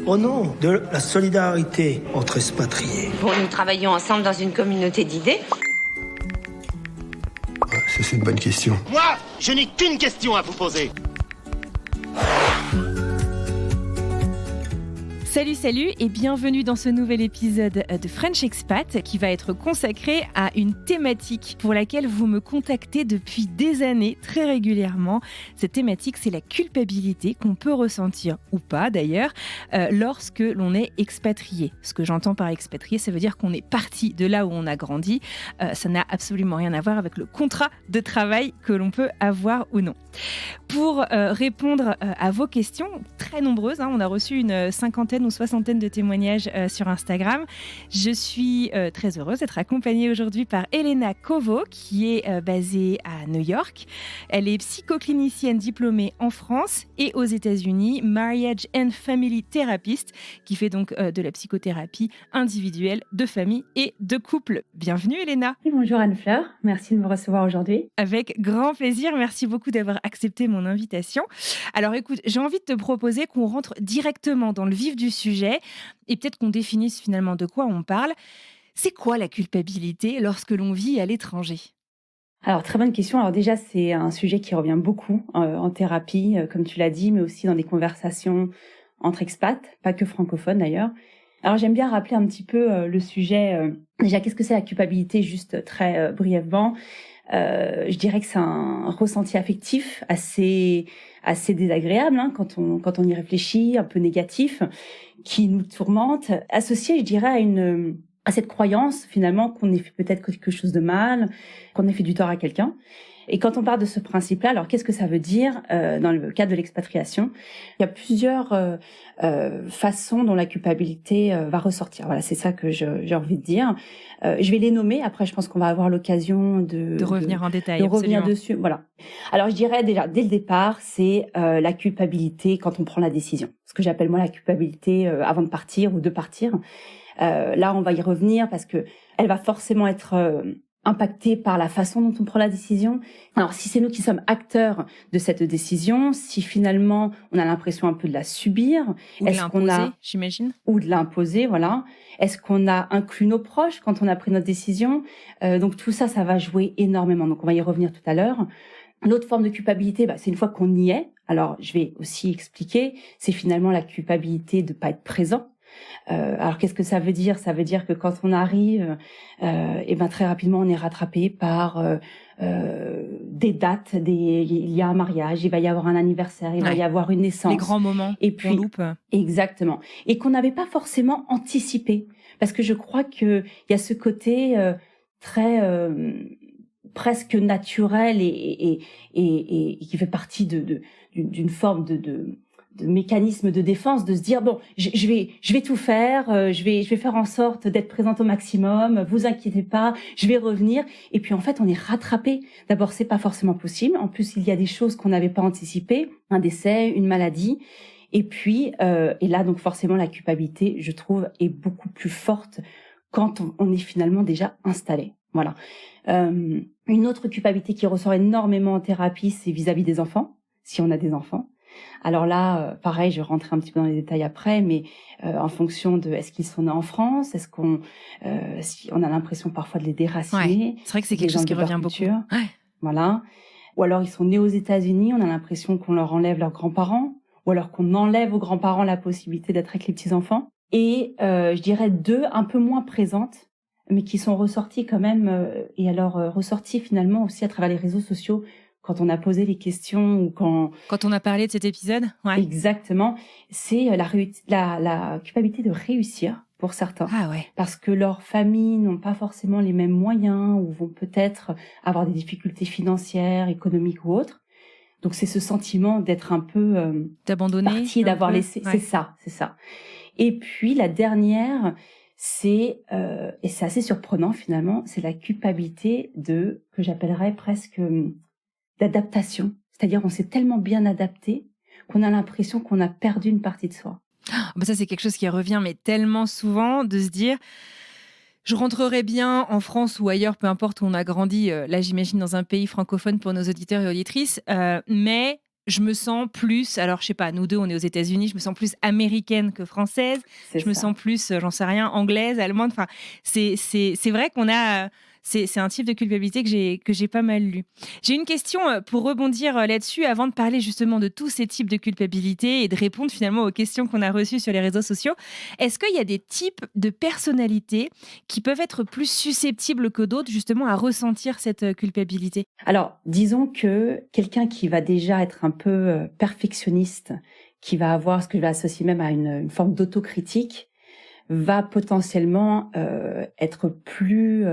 au nom de la solidarité entre expatriés. Bon, nous travaillons ensemble dans une communauté d'idées. Ça, c'est une bonne question. Moi, je n'ai qu'une question à vous poser. Salut et bienvenue dans ce nouvel épisode de French Expat qui va être consacré à une thématique pour laquelle vous me contactez depuis des années très régulièrement. Cette thématique, c'est la culpabilité qu'on peut ressentir, ou pas d'ailleurs, lorsque l'on est expatrié. Ce que j'entends par expatrié, ça veut dire qu'on est parti de là où on a grandi. Ça n'a absolument rien à voir avec le contrat de travail que l'on peut avoir ou non. Pour répondre à vos questions, très nombreuses, on a reçu une cinquantaine ou soixantaine de témoignages sur Instagram. Je suis très heureuse d'être accompagnée aujourd'hui par Elena Kovo, qui est basée à New York. Elle est psychoclinicienne diplômée en France et aux États-Unis, Marriage and Family Therapist, qui fait donc de la psychothérapie individuelle, de famille et de couple. Bienvenue Elena. Oui, bonjour Anne-Fleur, merci de me recevoir aujourd'hui. Avec grand plaisir, merci beaucoup d'avoir accepté mon invitation. Alors écoute, j'ai envie de te proposer qu'on rentre directement dans le vif du sujet et peut-être qu'on définisse finalement de quoi on parle. C'est quoi la culpabilité lorsque l'on vit à l'étranger ? Alors très bonne question. Alors déjà c'est un sujet qui revient beaucoup en thérapie, comme tu l'as dit, mais aussi dans des conversations entre expats, pas que francophones d'ailleurs. Alors j'aime bien rappeler un petit peu le sujet. Déjà qu'est-ce que c'est la culpabilité, juste très brièvement. Je dirais que c'est un ressenti affectif assez désagréable quand on y réfléchit, un peu négatif, qui nous tourmente, associé, je dirais, à cette croyance finalement qu'on ait fait peut-être quelque chose de mal, qu'on ait fait du tort à quelqu'un. Et quand on parle de ce principe-là, alors qu'est-ce que ça veut dire dans le cadre de l'expatriation ? Il y a plusieurs façons dont la culpabilité va ressortir. Voilà, c'est ça que j'ai envie de dire. Je vais les nommer. Après, je pense qu'on va avoir l'occasion de revenir en détail, de revenir dessus. Voilà. Alors, je dirais déjà dès le départ, c'est la culpabilité quand on prend la décision. Ce que j'appelle moi la culpabilité avant de partir ou de partir. Là, on va y revenir parce que elle va forcément être impacté par la façon dont on prend la décision. Alors, si c'est nous qui sommes acteurs de cette décision, si finalement on a l'impression un peu de la subir, ou de l'imposer, j'imagine, ou de l'imposer, voilà. Est-ce qu'on a inclus nos proches quand on a pris notre décision ? Donc tout ça, ça va jouer énormément. Donc on va y revenir tout à l'heure. L'autre forme de culpabilité, c'est une fois qu'on y est. Alors je vais aussi expliquer. C'est finalement la culpabilité de pas être présent. Alors qu'est-ce que ça veut dire ? Ça veut dire que quand on arrive, très rapidement on est rattrapé par des dates, il y a un mariage, il va y avoir un anniversaire, il va y avoir une naissance, les grands moments, et puis on loupe. Exactement, et qu'on n'avait pas forcément anticipé, parce que je crois que il y a ce côté très presque naturel et qui fait partie d'une forme de mécanisme de défense, de se dire bon, je vais tout faire, je vais faire en sorte d'être présente au maximum, vous inquiétez pas, je vais revenir. Et puis en fait, on est rattrapé. D'abord, c'est pas forcément possible. En plus, il y a des choses qu'on n'avait pas anticipées, un décès, une maladie. Et puis et là, donc forcément, la culpabilité, je trouve, est beaucoup plus forte quand on est finalement déjà installé. Voilà. Une autre culpabilité qui ressort énormément en thérapie, c'est vis-à-vis des enfants, si on a des enfants. Alors là, pareil, je vais rentrer un petit peu dans les détails après, mais en fonction de est-ce qu'ils sont nés en France, est-ce qu'on si on a l'impression parfois de les déraciner. C'est vrai que c'est quelque chose qui revient beaucoup. Ouais. Voilà. Ou alors ils sont nés aux États-Unis, on a l'impression qu'on leur enlève leurs grands-parents, ou alors qu'on enlève aux grands-parents la possibilité d'être avec les petits-enfants. Et je dirais deux un peu moins présentes, mais qui sont ressorties quand même, et alors ressorties finalement aussi à travers les réseaux sociaux, quand on a posé les questions ou quand on a parlé de cet épisode. Ouais. Exactement, c'est la culpabilité de réussir pour certains. Ah ouais. Parce que leurs familles n'ont pas forcément les mêmes moyens ou vont peut-être avoir des difficultés financières, économiques ou autres. Donc c'est ce sentiment d'être un peu d'abandonné, parti, d'avoir laissé. Ouais. C'est ça. Et puis la dernière, c'est et c'est assez surprenant finalement, c'est la culpabilité que j'appellerais presque d'adaptation. C'est-à-dire on s'est tellement bien adapté qu'on a l'impression qu'on a perdu une partie de soi. Ça, c'est quelque chose qui revient mais tellement souvent, de se dire je rentrerai bien en France ou ailleurs, peu importe où on a grandi. Là, j'imagine dans un pays francophone pour nos auditeurs et auditrices, mais je me sens plus, alors je sais pas, nous deux on est aux États-Unis, je me sens plus américaine que française, je me sens plus, j'en sais rien, anglaise, allemande, enfin c'est vrai qu'on a... C'est un type de culpabilité que j'ai pas mal lu. J'ai une question pour rebondir là-dessus avant de parler justement de tous ces types de culpabilité et de répondre finalement aux questions qu'on a reçues sur les réseaux sociaux. Est-ce qu'il y a des types de personnalités qui peuvent être plus susceptibles que d'autres justement à ressentir cette culpabilité? Alors, disons que quelqu'un qui va déjà être un peu perfectionniste, qui va avoir ce que je vais associer même à une forme d'autocritique, va potentiellement être plus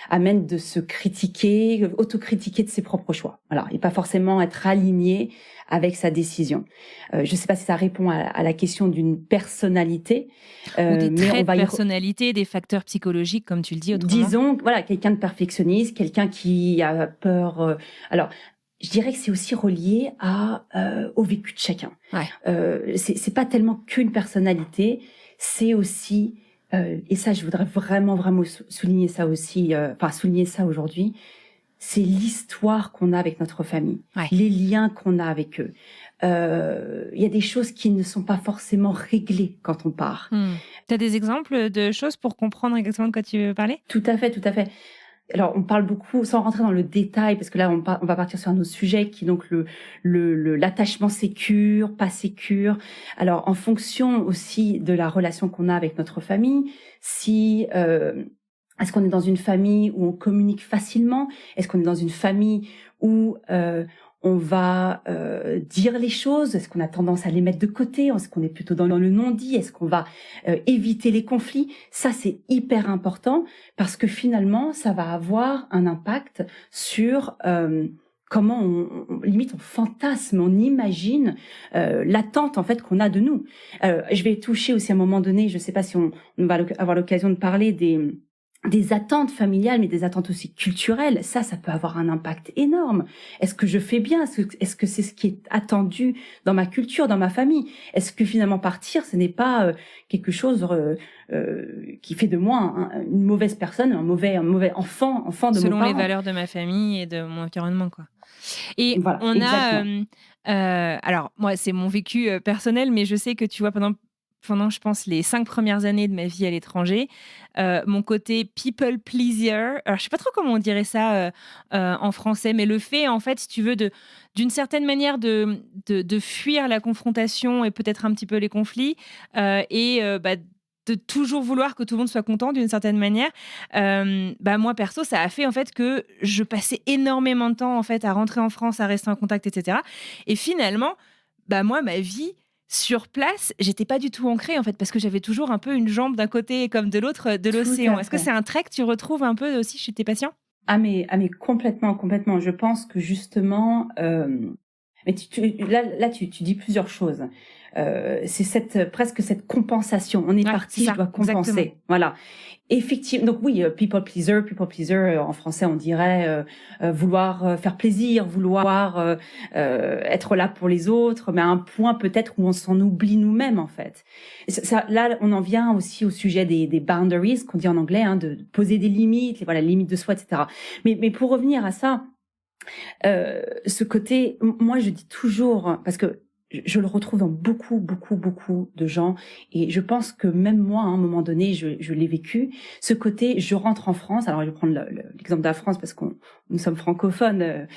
amène de se critiquer, autocritiquer de ses propres choix. Voilà, et pas forcément être aligné avec sa décision. Je ne sais pas si ça répond à la question d'une personnalité. Ou des traits de personnalité, des facteurs psychologiques, comme tu le dis autrement. Disons, voilà, quelqu'un de perfectionniste, quelqu'un qui a peur... alors, je dirais que c'est aussi relié au vécu de chacun. Ouais. C'est pas tellement qu'une personnalité, c'est aussi, et ça je voudrais vraiment souligner ça aussi, souligner ça aujourd'hui, c'est l'histoire qu'on a avec notre famille, les liens qu'on a avec eux. Il y a des choses qui ne sont pas forcément réglées quand on part. Tu as des exemples de choses pour comprendre exactement de quoi tu veux parler? Tout à fait. Alors, on parle beaucoup, sans rentrer dans le détail, parce que là, on va partir sur un autre sujet qui est donc l'attachement sécure, pas sécure. Alors, en fonction aussi de la relation qu'on a avec notre famille, si est-ce qu'on est dans une famille où on communique facilement? Est-ce qu'on est dans une famille où on va dire les choses? Est-ce qu'on a tendance à les mettre de côté? Est-ce qu'on est plutôt dans le non-dit? Est-ce qu'on va éviter les conflits? Ça, c'est hyper important parce que finalement, ça va avoir un impact sur comment limite on fantasme, on imagine l'attente en fait qu'on a de nous. Je vais toucher aussi à un moment donné, je ne sais pas si on va avoir l'occasion de parler des attentes familiales, mais des attentes aussi culturelles. Ça peut avoir un impact énorme. Est-ce que je fais bien? Est-ce que c'est ce qui est attendu dans ma culture, dans ma famille? Est-ce que finalement partir, ce n'est pas quelque chose qui fait de moi une mauvaise personne, un mauvais enfant de mon parent? Selon les valeurs de ma famille et de mon environnement, quoi. Et voilà, on a... alors, moi, c'est mon vécu personnel, mais je sais que tu vois, pendant, je pense, les 5 premières années de ma vie à l'étranger, mon côté people pleaser, alors je sais pas trop comment on dirait ça en français, mais le fait, en fait, si tu veux, d'une certaine manière de fuir la confrontation et peut-être un petit peu les conflits, de toujours vouloir que tout le monde soit content d'une certaine manière. Moi, perso, ça a fait en fait que je passais énormément de temps en fait à rentrer en France, à rester en contact, etc. Et finalement, moi, ma vie sur place, j'étais pas du tout ancrée en fait parce que j'avais toujours un peu une jambe d'un côté comme de l'autre de l'océan. Est-ce que c'est un trait que tu retrouves un peu aussi chez tes patients? Ah mais complètement. Je pense que justement, mais tu dis plusieurs choses. C'est presque cette compensation. On est parti, je dois compenser. Exactement. Voilà. Effectivement. Donc oui, people pleaser en français on dirait vouloir faire plaisir, vouloir être là pour les autres, mais à un point peut-être où on s'en oublie nous-mêmes en fait. Là, on en vient aussi au sujet des boundaries qu'on dit en anglais, de poser des limites, les limites de soi, etc. Mais pour revenir à ça, ce côté, moi je dis toujours, parce que je le retrouve dans beaucoup de gens, et je pense que même moi, à un moment donné, je l'ai vécu. Ce côté, je rentre en France. Alors, je vais prendre l'exemple de la France parce nous sommes francophones.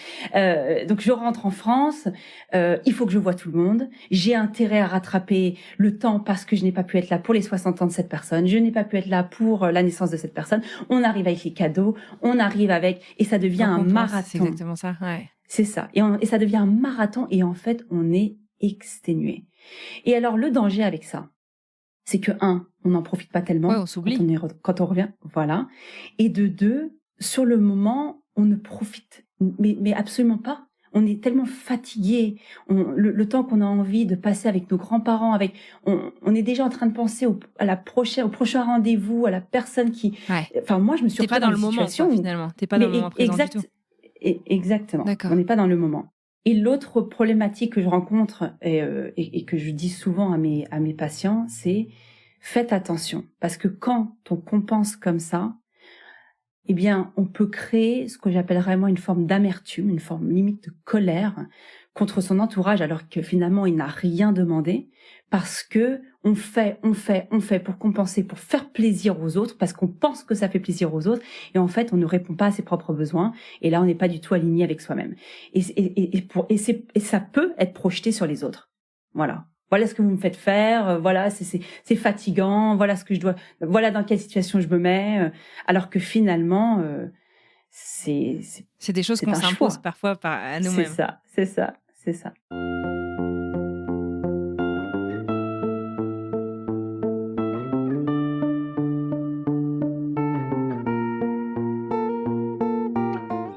Donc, je rentre en France. Il faut que je voie tout le monde. J'ai intérêt à rattraper le temps parce que je n'ai pas pu être là pour les 60 ans de cette personne. Je n'ai pas pu être là pour la naissance de cette personne. On arrive avec les cadeaux. On arrive et ça devient un marathon. C'est exactement ça. Ouais. C'est ça. Et ça devient un marathon. Et en fait, on est exténué. Et alors le danger avec ça, c'est que on n'en profite pas tellement on s'oublie quand on revient, voilà. Et de deux, sur le moment, on ne profite mais absolument pas. On est tellement fatigué, le temps qu'on a envie de passer avec nos grands-parents, on est déjà en train de penser au prochain rendez-vous, à la personne qui. Ouais. Enfin, moi, je me suis retrouvée dans le moment, finalement. T'es pas dans le moment présent du tout. Exactement. D'accord. On n'est pas dans le moment. Et l'autre problématique que je rencontre et que je dis souvent à mes patients, c'est faites attention. Parce que quand on compense comme ça, eh bien, on peut créer ce que j'appellerais moi une forme d'amertume, une forme limite de colère contre son entourage alors que finalement il n'a rien demandé, parce que on fait pour compenser, pour faire plaisir aux autres, parce qu'on pense que ça fait plaisir aux autres, et en fait on ne répond pas à ses propres besoins, et là on n'est pas du tout aligné avec soi-même. Et ça peut être projeté sur les autres. Voilà ce que vous me faites faire, voilà c'est fatigant, voilà ce que je dois, voilà dans quelle situation je me mets, alors que finalement c'est des choses qu'on s'impose parfois à nous-mêmes. C'est ça.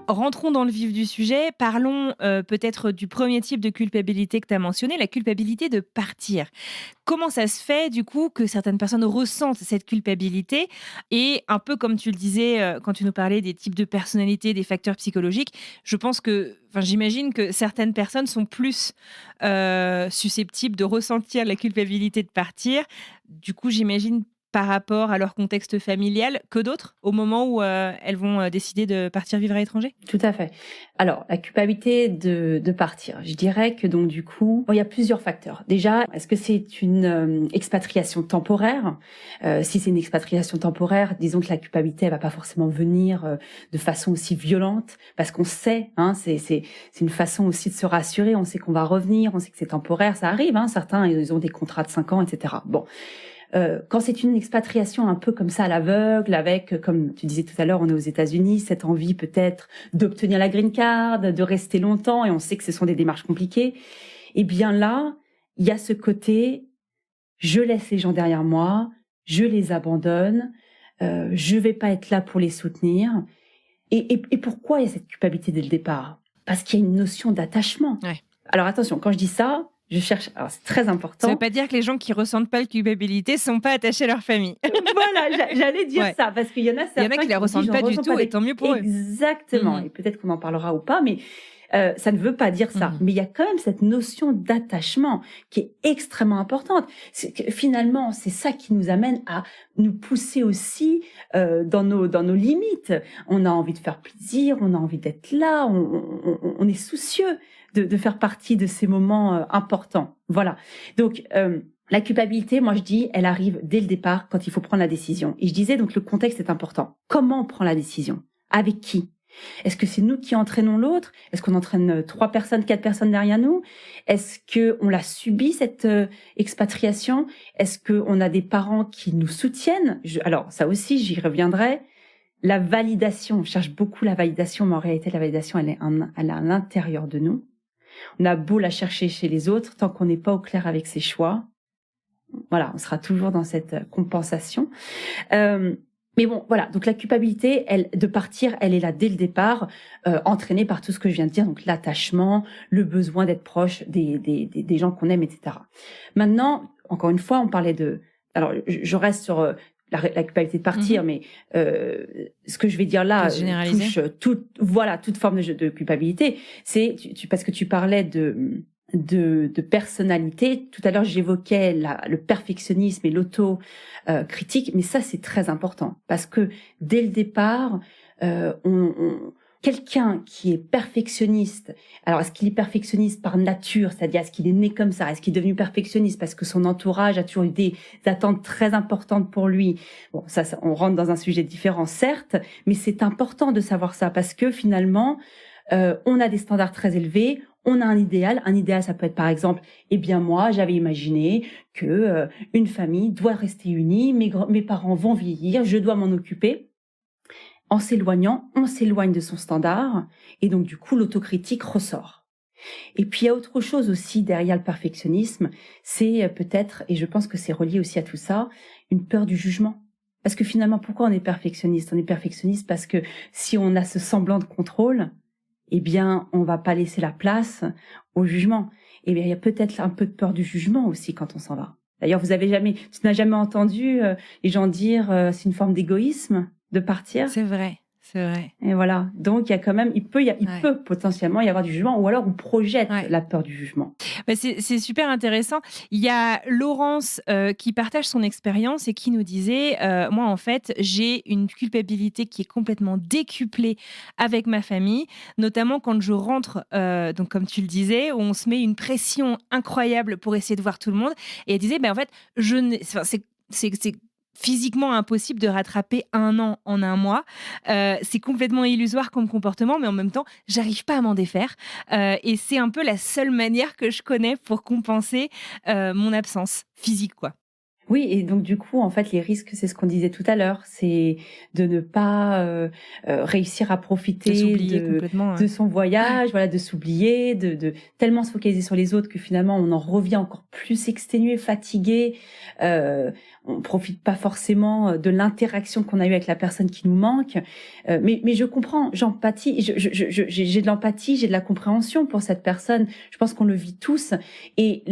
Rentrons dans le vif du sujet. Parlons peut-être du premier type de culpabilité que tu as mentionné, la culpabilité de partir. Comment ça se fait, du coup, que certaines personnes ressentent cette culpabilité? Et un peu comme tu le disais quand tu nous parlais des types de personnalités, des facteurs psychologiques, j'imagine que certaines personnes sont plus susceptibles de ressentir la culpabilité de partir. Du coup, j'imagine par rapport à leur contexte familial que d'autres, au moment où elles vont décider de partir vivre à l'étranger? Tout à fait. Alors, la culpabilité de partir, je dirais que donc du coup, il y a plusieurs facteurs. Déjà, est-ce que c'est une expatriation temporaire? Si c'est une expatriation temporaire, disons que la culpabilité, elle va pas forcément venir de façon aussi violente, parce qu'on sait, c'est une façon aussi de se rassurer, on sait qu'on va revenir, on sait que c'est temporaire, ça arrive, certains, ils ont des contrats de 5 ans, etc. Bon. Quand c'est une expatriation un peu comme ça à l'aveugle, avec, comme tu disais tout à l'heure, on est aux États-Unis, cette envie peut-être d'obtenir la green card, de rester longtemps, et on sait que ce sont des démarches compliquées, eh bien là, il y a ce côté, je laisse les gens derrière moi, je les abandonne, je vais pas être là pour les soutenir. Et pourquoi il y a cette culpabilité dès le départ? Parce qu'il y a une notion d'attachement. Ouais. Alors attention, quand je dis ça, alors c'est très important. Ça veut pas dire que les gens qui ressentent pas la culpabilité sont pas attachés à leur famille. Voilà, j'allais dire ça, parce qu'il y en a certains qui la ressentent pas du tout, et tant mieux pour eux. Exactement, et peut-être qu'on en parlera ou pas, mais ça ne veut pas dire ça. Mais il y a quand même cette notion d'attachement qui est extrêmement importante. Finalement, c'est ça qui nous amène à nous pousser aussi dans nos limites. On a envie de faire plaisir, on a envie d'être là, on est soucieux de faire partie de ces moments importants. Voilà. Donc, la culpabilité, moi je dis, elle arrive dès le départ quand il faut prendre la décision. Et je disais, donc le contexte est important. Comment on prend la décision? Avec qui? Est-ce que c'est nous qui entraînons l'autre? Est-ce qu'on entraîne 3 personnes, 4 personnes derrière nous? Est-ce que on l'a subi, cette expatriation? Est-ce qu'on a des parents qui nous soutiennent? Alors, ça aussi, j'y reviendrai. La validation, on cherche beaucoup la validation, mais en réalité, la validation, elle est à l'intérieur de nous. On a beau la chercher chez les autres, tant qu'on n'est pas au clair avec ses choix, voilà, on sera toujours dans cette compensation. Mais bon, voilà, donc la culpabilité, de partir, elle est là dès le départ, entraînée par tout ce que je viens de dire, donc l'attachement, le besoin d'être proche des gens qu'on aime, etc. Maintenant, encore une fois, on parlait alors je reste sur la culpabilité de partir, mais ce que je vais dire là touche toute forme de culpabilité. C'est parce que tu parlais de personnalité. Tout à l'heure, j'évoquais le perfectionnisme et l'auto-critique, mais ça, c'est très important parce que dès le départ, quelqu'un qui est perfectionniste, alors est-ce qu'il est perfectionniste par nature, c'est-à-dire est-ce qu'il est né comme ça, est-ce qu'il est devenu perfectionniste parce que son entourage a toujours eu des attentes très importantes pour lui? Bon, ça on rentre dans un sujet différent, certes, mais c'est important de savoir ça parce que finalement, on a des standards très élevés, on a un idéal. Un idéal, ça peut être par exemple, moi, j'avais imaginé que une famille doit rester unie, mes parents vont vieillir, je dois m'en occuper. En s'éloignant, on s'éloigne de son standard et donc du coup l'autocritique ressort. Et puis il y a autre chose aussi derrière le perfectionnisme, c'est peut-être, et je pense que c'est relié aussi à tout ça, une peur du jugement. Parce que finalement, pourquoi on est perfectionniste? On est perfectionniste parce que si on a ce semblant de contrôle, on va pas laisser la place au jugement. Il y a peut-être un peu de peur du jugement aussi quand on s'en va. D'ailleurs, tu n'as jamais entendu les gens dire c'est une forme d'égoïsme de partir? C'est vrai. C'est vrai. Et voilà. Donc, il y a quand même, il peut potentiellement y avoir du jugement, ou alors on projette la peur du jugement. Bah, c'est super intéressant. Il y a Laurence qui partage son expérience et qui nous disait moi, en fait, j'ai une culpabilité qui est complètement décuplée avec ma famille, notamment quand je rentre, donc comme tu le disais, où on se met une pression incroyable pour essayer de voir tout le monde. Et elle disait, en fait, c'est physiquement impossible de rattraper 1 an en 1 mois. C'est complètement illusoire comme comportement, mais en même temps, j'arrive pas à m'en défaire. Et c'est un peu la seule manière que je connais pour compenser mon absence physique, quoi. Oui, et donc du coup, en fait, les risques, c'est ce qu'on disait tout à l'heure, c'est de ne pas réussir à profiter de son voyage, voilà, de s'oublier, de tellement se focaliser sur les autres que finalement on en revient encore plus exténué, fatigué. On profite pas forcément de l'interaction qu'on a eue avec la personne qui nous manque. Mais je comprends, j'empathie, j'ai de l'empathie, j'ai de la compréhension pour cette personne. Je pense qu'on le vit tous, et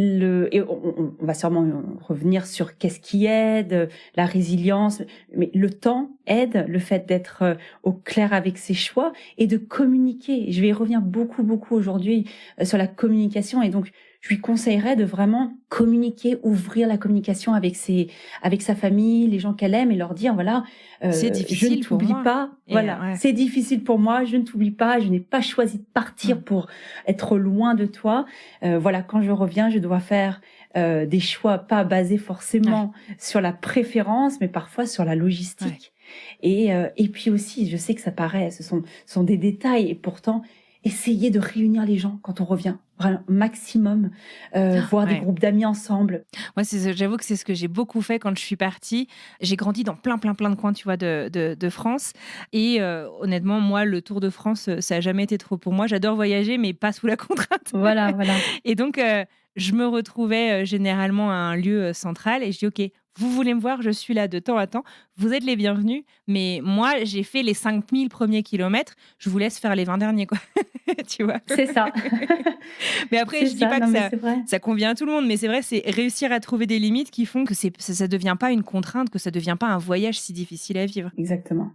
on va sûrement revenir sur qu'est-ce qui aide, la résilience, mais le temps aide, le fait d'être au clair avec ses choix et de communiquer. Je vais y revenir beaucoup aujourd'hui sur la communication, et donc je lui conseillerais de vraiment communiquer, ouvrir la communication avec sa famille, les gens qu'elle aime, et leur dire voilà, c'est difficile, je ne t'oublie pas, voilà, c'est difficile pour moi, je ne t'oublie pas, je n'ai pas choisi de partir pour être loin de toi. Voilà, quand je reviens, je dois faire des choix pas basés forcément sur la préférence, mais parfois sur la logistique. Et puis aussi, je sais que ça paraît, ce sont des détails, et pourtant, essayez de réunir les gens quand on revient, vraiment maximum, voir des groupes d'amis ensemble. Moi, j'avoue que c'est ce que j'ai beaucoup fait quand je suis partie. J'ai grandi dans plein de coins, tu vois, de France. Et honnêtement, moi, le Tour de France, ça n'a jamais été trop pour moi. J'adore voyager, mais pas sous la contrainte. Voilà. Et donc, je me retrouvais généralement à un lieu central, et je dis, OK, vous voulez me voir, je suis là de temps à temps, vous êtes les bienvenus, mais moi, j'ai fait les 5000 premiers kilomètres, je vous laisse faire les 20 derniers, quoi. Tu vois. C'est ça. Mais après, je dis pas que ça convient à tout le monde, mais c'est vrai, c'est réussir à trouver des limites qui font que ça devient pas une contrainte, que ça devient pas un voyage si difficile à vivre. Exactement.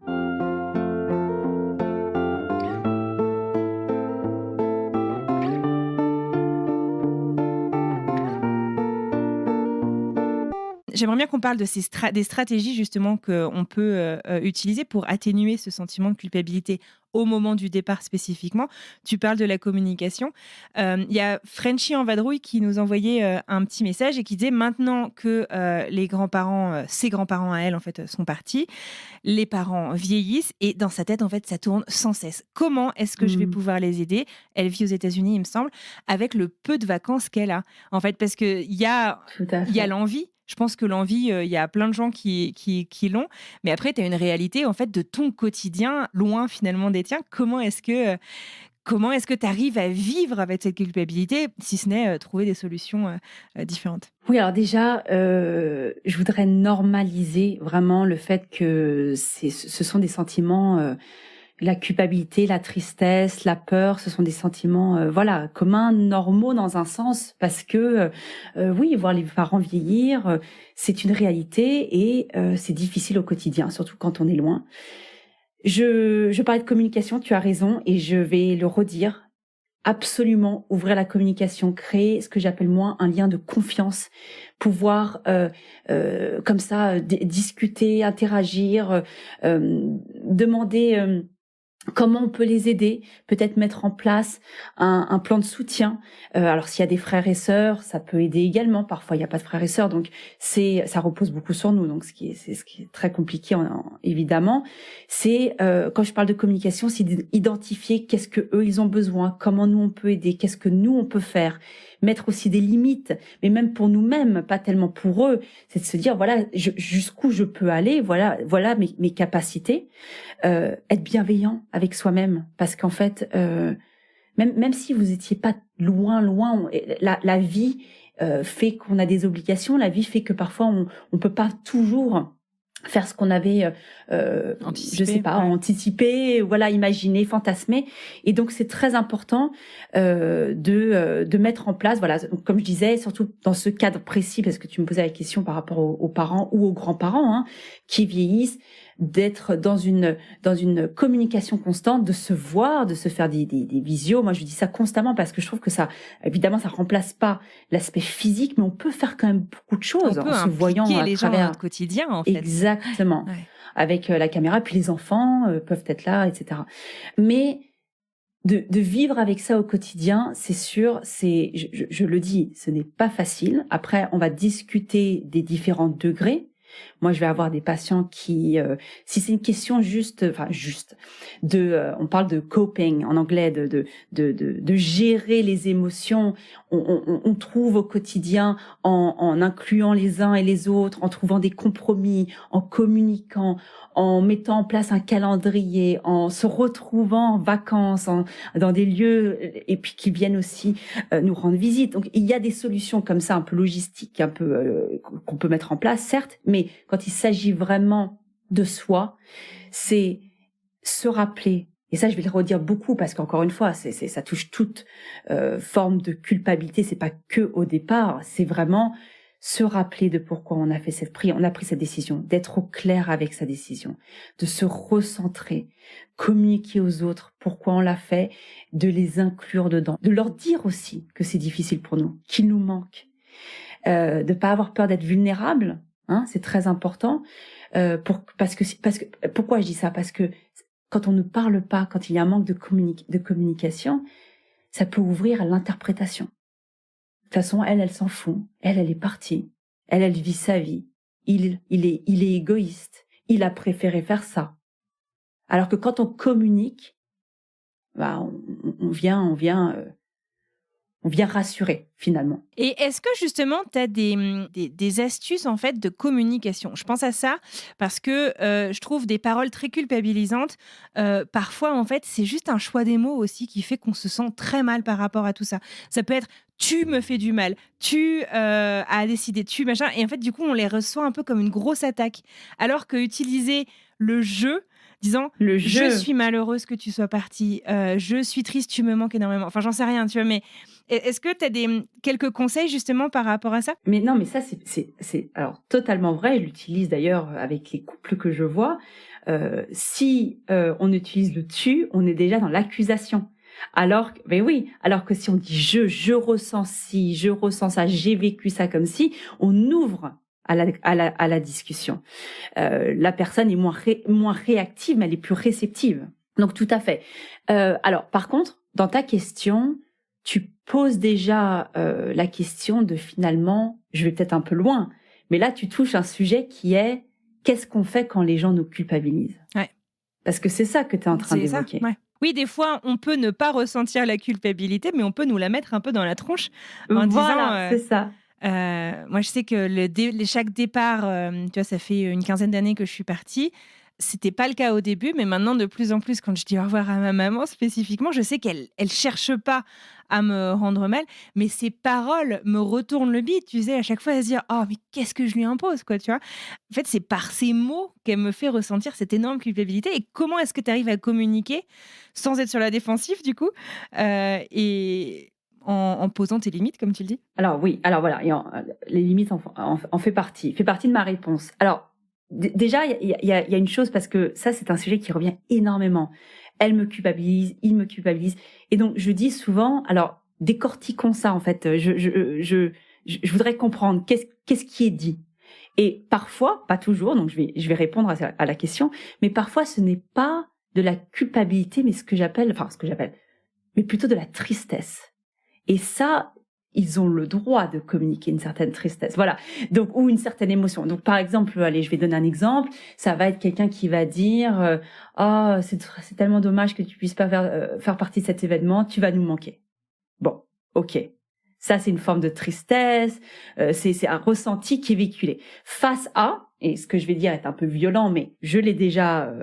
J'aimerais bien qu'on parle de des stratégies justement qu'on peut utiliser pour atténuer ce sentiment de culpabilité au moment du départ spécifiquement. Tu parles de la communication. Il y a Frenchy en vadrouille qui nous envoyait un petit message et qui disait maintenant que les grands-parents, ses grands-parents à elle en fait sont partis, les parents vieillissent et dans sa tête en fait ça tourne sans cesse. Comment est-ce que je vais pouvoir les aider ? Elle vit aux États-Unis, il me semble, avec le peu de vacances qu'elle a. En fait, parce que il y a l'envie. Je pense que l'envie, il y a plein de gens qui l'ont. Mais après, tu as une réalité en fait de ton quotidien, loin finalement des tiens. Comment est-ce que tu arrives à vivre avec cette culpabilité, si ce n'est trouver des solutions différentes ? Oui, alors déjà, je voudrais normaliser vraiment le fait que ce sont des sentiments... la culpabilité, la tristesse, la peur, ce sont des sentiments communs, normaux dans un sens, parce que oui, voir les parents vieillir, c'est une réalité, et c'est difficile au quotidien, surtout quand on est loin. Je parlais de communication, tu as raison, et je vais le redire. Absolument ouvrir la communication, créer ce que j'appelle moi un lien de confiance, pouvoir comme ça discuter, interagir, demander comment on peut les aider, peut-être mettre en place un plan de soutien. Alors s'il y a des frères et sœurs, ça peut aider également. Parfois il n'y a pas de frères et sœurs, donc ça repose beaucoup sur nous. Donc ce qui est très compliqué évidemment. C'est quand je parle de communication, c'est d'identifier qu'est-ce que eux ils ont besoin, comment nous on peut aider, qu'est-ce que nous on peut faire. Mettre aussi des limites, mais même pour nous-mêmes, pas tellement pour eux. C'est de se dire voilà jusqu'où je peux aller, voilà mes capacités. Être bienveillant avec soi-même, parce qu'en fait même si vous étiez pas loin, la vie fait qu'on a des obligations, la vie fait que parfois on peut pas toujours faire ce qu'on avait anticipé, imaginer, fantasmer. Et donc c'est très important de mettre en place, donc, comme je disais, surtout dans ce cadre précis, parce que tu me posais la question par rapport aux parents ou aux grands-parents qui vieillissent, d'être dans une communication constante, de se voir, de se faire des visios. Moi, je dis ça constamment parce que je trouve que ça, évidemment, ça remplace pas l'aspect physique, mais on peut faire quand même beaucoup de choses en se voyant à les gens dans notre quotidien, en fait. Exactement. Ouais. Avec la caméra, puis les enfants peuvent être là, etc. Mais de vivre avec ça au quotidien, c'est sûr, je le dis, ce n'est pas facile. Après, on va discuter des différents degrés. Moi, je vais avoir des patients qui, si c'est une question on parle de coping en anglais, de gérer les émotions. On trouve au quotidien en incluant les uns et les autres, en trouvant des compromis, en communiquant, en mettant en place un calendrier, en se retrouvant en vacances, dans des lieux et puis qui viennent aussi nous rendre visite. Donc, il y a des solutions comme ça, un peu logistiques, un peu qu'on peut mettre en place, certes, mais quand il s'agit vraiment de soi, c'est se rappeler, et ça je vais le redire beaucoup parce qu'encore une fois, ça touche toute forme de culpabilité, c'est pas que au départ, c'est vraiment se rappeler de pourquoi on a pris cette décision, d'être au clair avec sa décision, de se recentrer, communiquer aux autres pourquoi on l'a fait, de les inclure dedans, de leur dire aussi que c'est difficile pour nous, qu'il nous manque, de pas avoir peur d'être vulnérable. C'est très important. Parce que pourquoi je dis ça? Parce que quand on ne parle pas, quand il y a un manque de communication, ça peut ouvrir à l'interprétation. De toute façon, elle s'en fout. Elle est partie. Elle vit sa vie. Il est égoïste. Il a préféré faire ça. Alors que quand on communique, on vient rassurer finalement. Et est-ce que justement tu as des astuces en fait de communication? Je pense à ça parce que je trouve des paroles très culpabilisantes. Parfois en fait c'est juste un choix des mots aussi qui fait qu'on se sent très mal par rapport à tout ça. Ça peut être tu me fais du mal, tu as décidé, tu machin, et en fait du coup on les reçoit un peu comme une grosse attaque. Alors que utiliser le je, disant je suis malheureuse que tu sois partie, je suis triste, tu me manques énormément. Enfin, j'en sais rien, tu vois, mais est-ce que tu as quelques conseils justement par rapport à ça? Mais non, mais ça, c'est alors totalement vrai. Je l'utilise d'ailleurs avec les couples que je vois. Si on utilise le tu, on est déjà dans l'accusation. Alors que si on dit je ressens ci, je ressens ça, j'ai vécu ça comme si, on ouvre à la discussion. La personne est moins réactive, mais elle est plus réceptive. Donc tout à fait. Alors par contre, dans ta question, tu poses déjà la question de finalement, je vais peut-être un peu loin, mais là tu touches un sujet qui est qu'est-ce qu'on fait quand les gens nous culpabilisent? Ouais. Parce que c'est ça que tu es en train d'évoquer. Ouais. Oui, des fois, on peut ne pas ressentir la culpabilité, mais on peut nous la mettre un peu dans la tronche en disant... c'est ça. Moi, je sais que chaque départ, tu vois, ça fait une quinzaine d'années que je suis partie. C'était pas le cas au début, mais maintenant, de plus en plus, quand je dis au revoir à ma maman spécifiquement, je sais qu'elle cherche pas à me rendre mal, mais ses paroles me retournent le bide, tu sais, à chaque fois, à se dire « Oh, mais qu'est-ce que je lui impose, quoi ?» tu vois. En fait, c'est par ces mots qu'elle me fait ressentir cette énorme culpabilité. Et comment est-ce que tu arrives à communiquer sans être sur la défensive, du coup, et en posant tes limites, comme tu le dis? Alors oui, alors voilà, les limites en fait partie de ma réponse. Alors, déjà, il y a une chose, parce que ça, c'est un sujet qui revient énormément. Elle me culpabilise, il me culpabilise. Et donc, je dis souvent, alors, décortiquons ça, en fait. Je voudrais comprendre qu'est-ce qui est dit. Et parfois, pas toujours, donc je vais répondre à la question, mais parfois, ce n'est pas de la culpabilité, mais mais plutôt de la tristesse. Et ça, ils ont le droit de communiquer une certaine tristesse, voilà. Donc, ou une certaine émotion. Donc, par exemple, allez, je vais donner un exemple. Ça va être quelqu'un qui va dire, c'est tellement dommage que tu puisses pas faire partie de cet événement. Tu vas nous manquer. Bon, ok. Ça, c'est une forme de tristesse. C'est un ressenti qui est véhiculé. Face à, et ce que je vais dire est un peu violent, mais je l'ai déjà.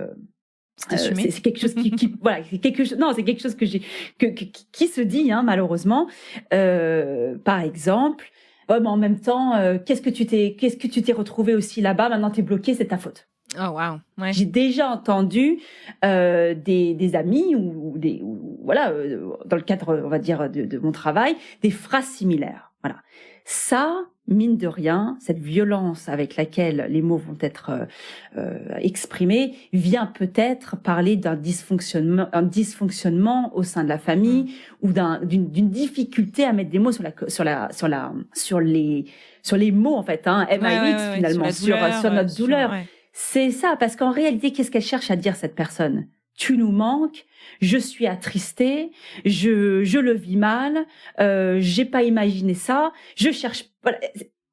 C'est quelque chose voilà, c'est quelque chose qui se dit, malheureusement. Par exemple, mais en même temps, qu'est-ce que tu t'es retrouvé aussi là-bas? Maintenant, t'es bloqué, c'est ta faute. Oh wow. Ouais. J'ai déjà entendu des amis ou dans le cadre, on va dire, de mon travail, des phrases similaires. Voilà. Ça, mine de rien, cette violence avec laquelle les mots vont être exprimés vient peut-être parler d'un dysfonctionnement au sein de la famille ou d'une difficulté à mettre des mots sur les mots en fait, hein, M-A-X finalement, sur notre douleur. Ouais. C'est ça, parce qu'en réalité, qu'est-ce qu'elle cherche à dire cette personne ? Tu nous manques, je suis attristée, je le vis mal, j'ai pas imaginé ça, je cherche. Voilà.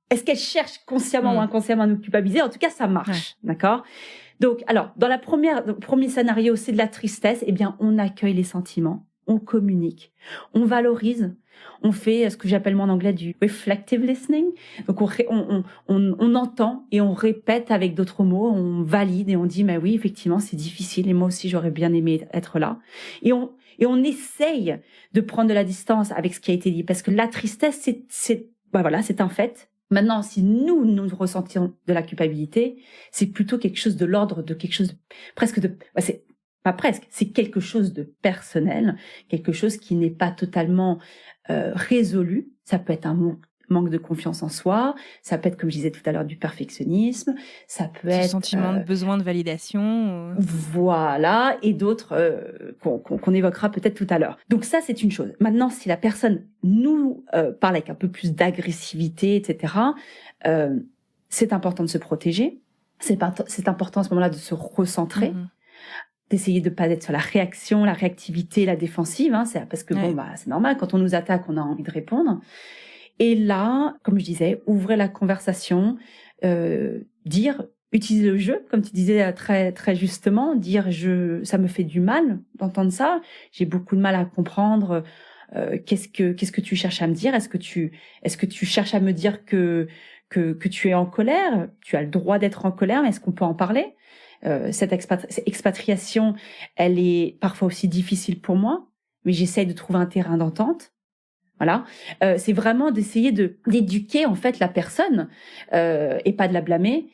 Est-ce qu'elle cherche consciemment ou inconsciemment à nous culpabiliser ? En tout cas, ça marche, d'accord ? Donc, alors, dans le premier scénario, c'est de la tristesse. Eh bien, on accueille les sentiments, on communique, on valorise, on fait ce que j'appelle moi en anglais du reflective listening. Donc, on entend et on répète avec d'autres mots, on valide et on dit, mais oui, effectivement, c'est difficile et moi aussi, j'aurais bien aimé être là. Et on essaye de prendre de la distance avec ce qui a été dit, parce que la tristesse, c'est un fait. Maintenant, si nous ressentons de la culpabilité, c'est plutôt quelque chose de l'ordre de quelque chose c'est quelque chose de personnel, quelque chose qui n'est pas totalement résolu. Ça peut être un manque de confiance en soi, ça peut être, comme je disais tout à l'heure, du perfectionnisme, ça peut être... sentiment de besoin de validation. Voilà, et d'autres qu'on évoquera peut-être tout à l'heure. Donc ça, c'est une chose. Maintenant, si la personne nous parle avec un peu plus d'agressivité, etc., c'est important de se protéger, c'est important à ce moment-là de se recentrer, d'essayer de pas être sur la réaction, la réactivité, la défensive, hein, c'est parce que c'est normal, quand on nous attaque, on a envie de répondre. Et là, comme je disais, ouvrez la conversation, utiliser le jeu, comme tu disais très très justement, dire ça me fait du mal d'entendre ça, j'ai beaucoup de mal à comprendre qu'est-ce que tu cherches à me dire, est-ce que tu cherches à me dire que tu es en colère, tu as le droit d'être en colère, mais est-ce qu'on peut en parler? Cette expatriation, elle est parfois aussi difficile pour moi, mais j'essaye de trouver un terrain d'entente. Voilà, c'est vraiment d'essayer d'éduquer en fait la personne et pas de la blâmer,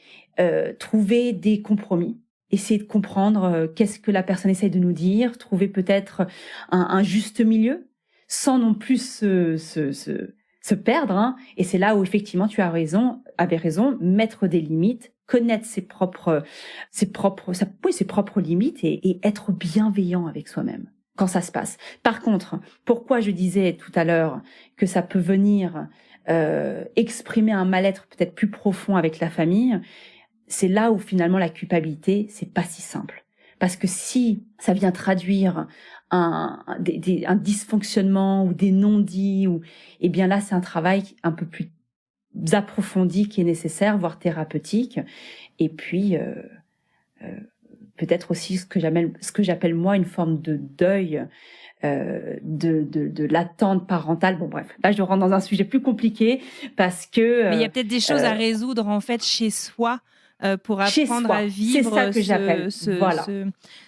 trouver des compromis, essayer de comprendre qu'est-ce que la personne essaye de nous dire, trouver peut-être un juste milieu sans non plus se perdre. Hein. Et c'est là où effectivement tu avais raison, mettre des limites, connaître ses propres limites et être bienveillant avec soi-même quand ça se passe. Par contre, pourquoi je disais tout à l'heure que ça peut venir exprimer un mal-être peut-être plus profond avec la famille, c'est là où finalement la culpabilité, c'est pas si simple. Parce que si ça vient traduire un dysfonctionnement ou des non-dits, eh bien là, c'est un travail un peu plus approfondi qui est nécessaire, voire thérapeutique. Et puis, peut-être aussi ce que j'appelle moi une forme de deuil de l'attente parentale. Bon bref, là je rentre dans un sujet plus compliqué parce que... Mais il y a peut-être des choses à résoudre en fait chez soi pour apprendre à vivre c'est ça que j'appelle.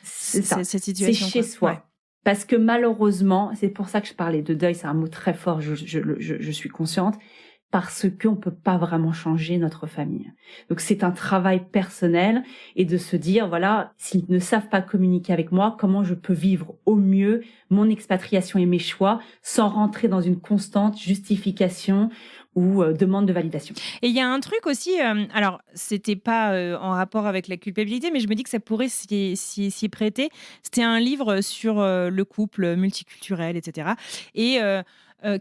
Cette situation. C'est chez soi. Ouais. Parce que malheureusement, c'est pour ça que je parlais de deuil, c'est un mot très fort, je suis consciente, parce qu'on peut pas vraiment changer notre famille. Donc c'est un travail personnel et de se dire, voilà, s'ils ne savent pas communiquer avec moi, comment je peux vivre au mieux mon expatriation et mes choix sans rentrer dans une constante justification ou demande de validation. Et il y a un truc aussi, alors c'était pas en rapport avec la culpabilité, mais je me dis que ça pourrait s'y prêter. C'était un livre sur le couple multiculturel, etc. Et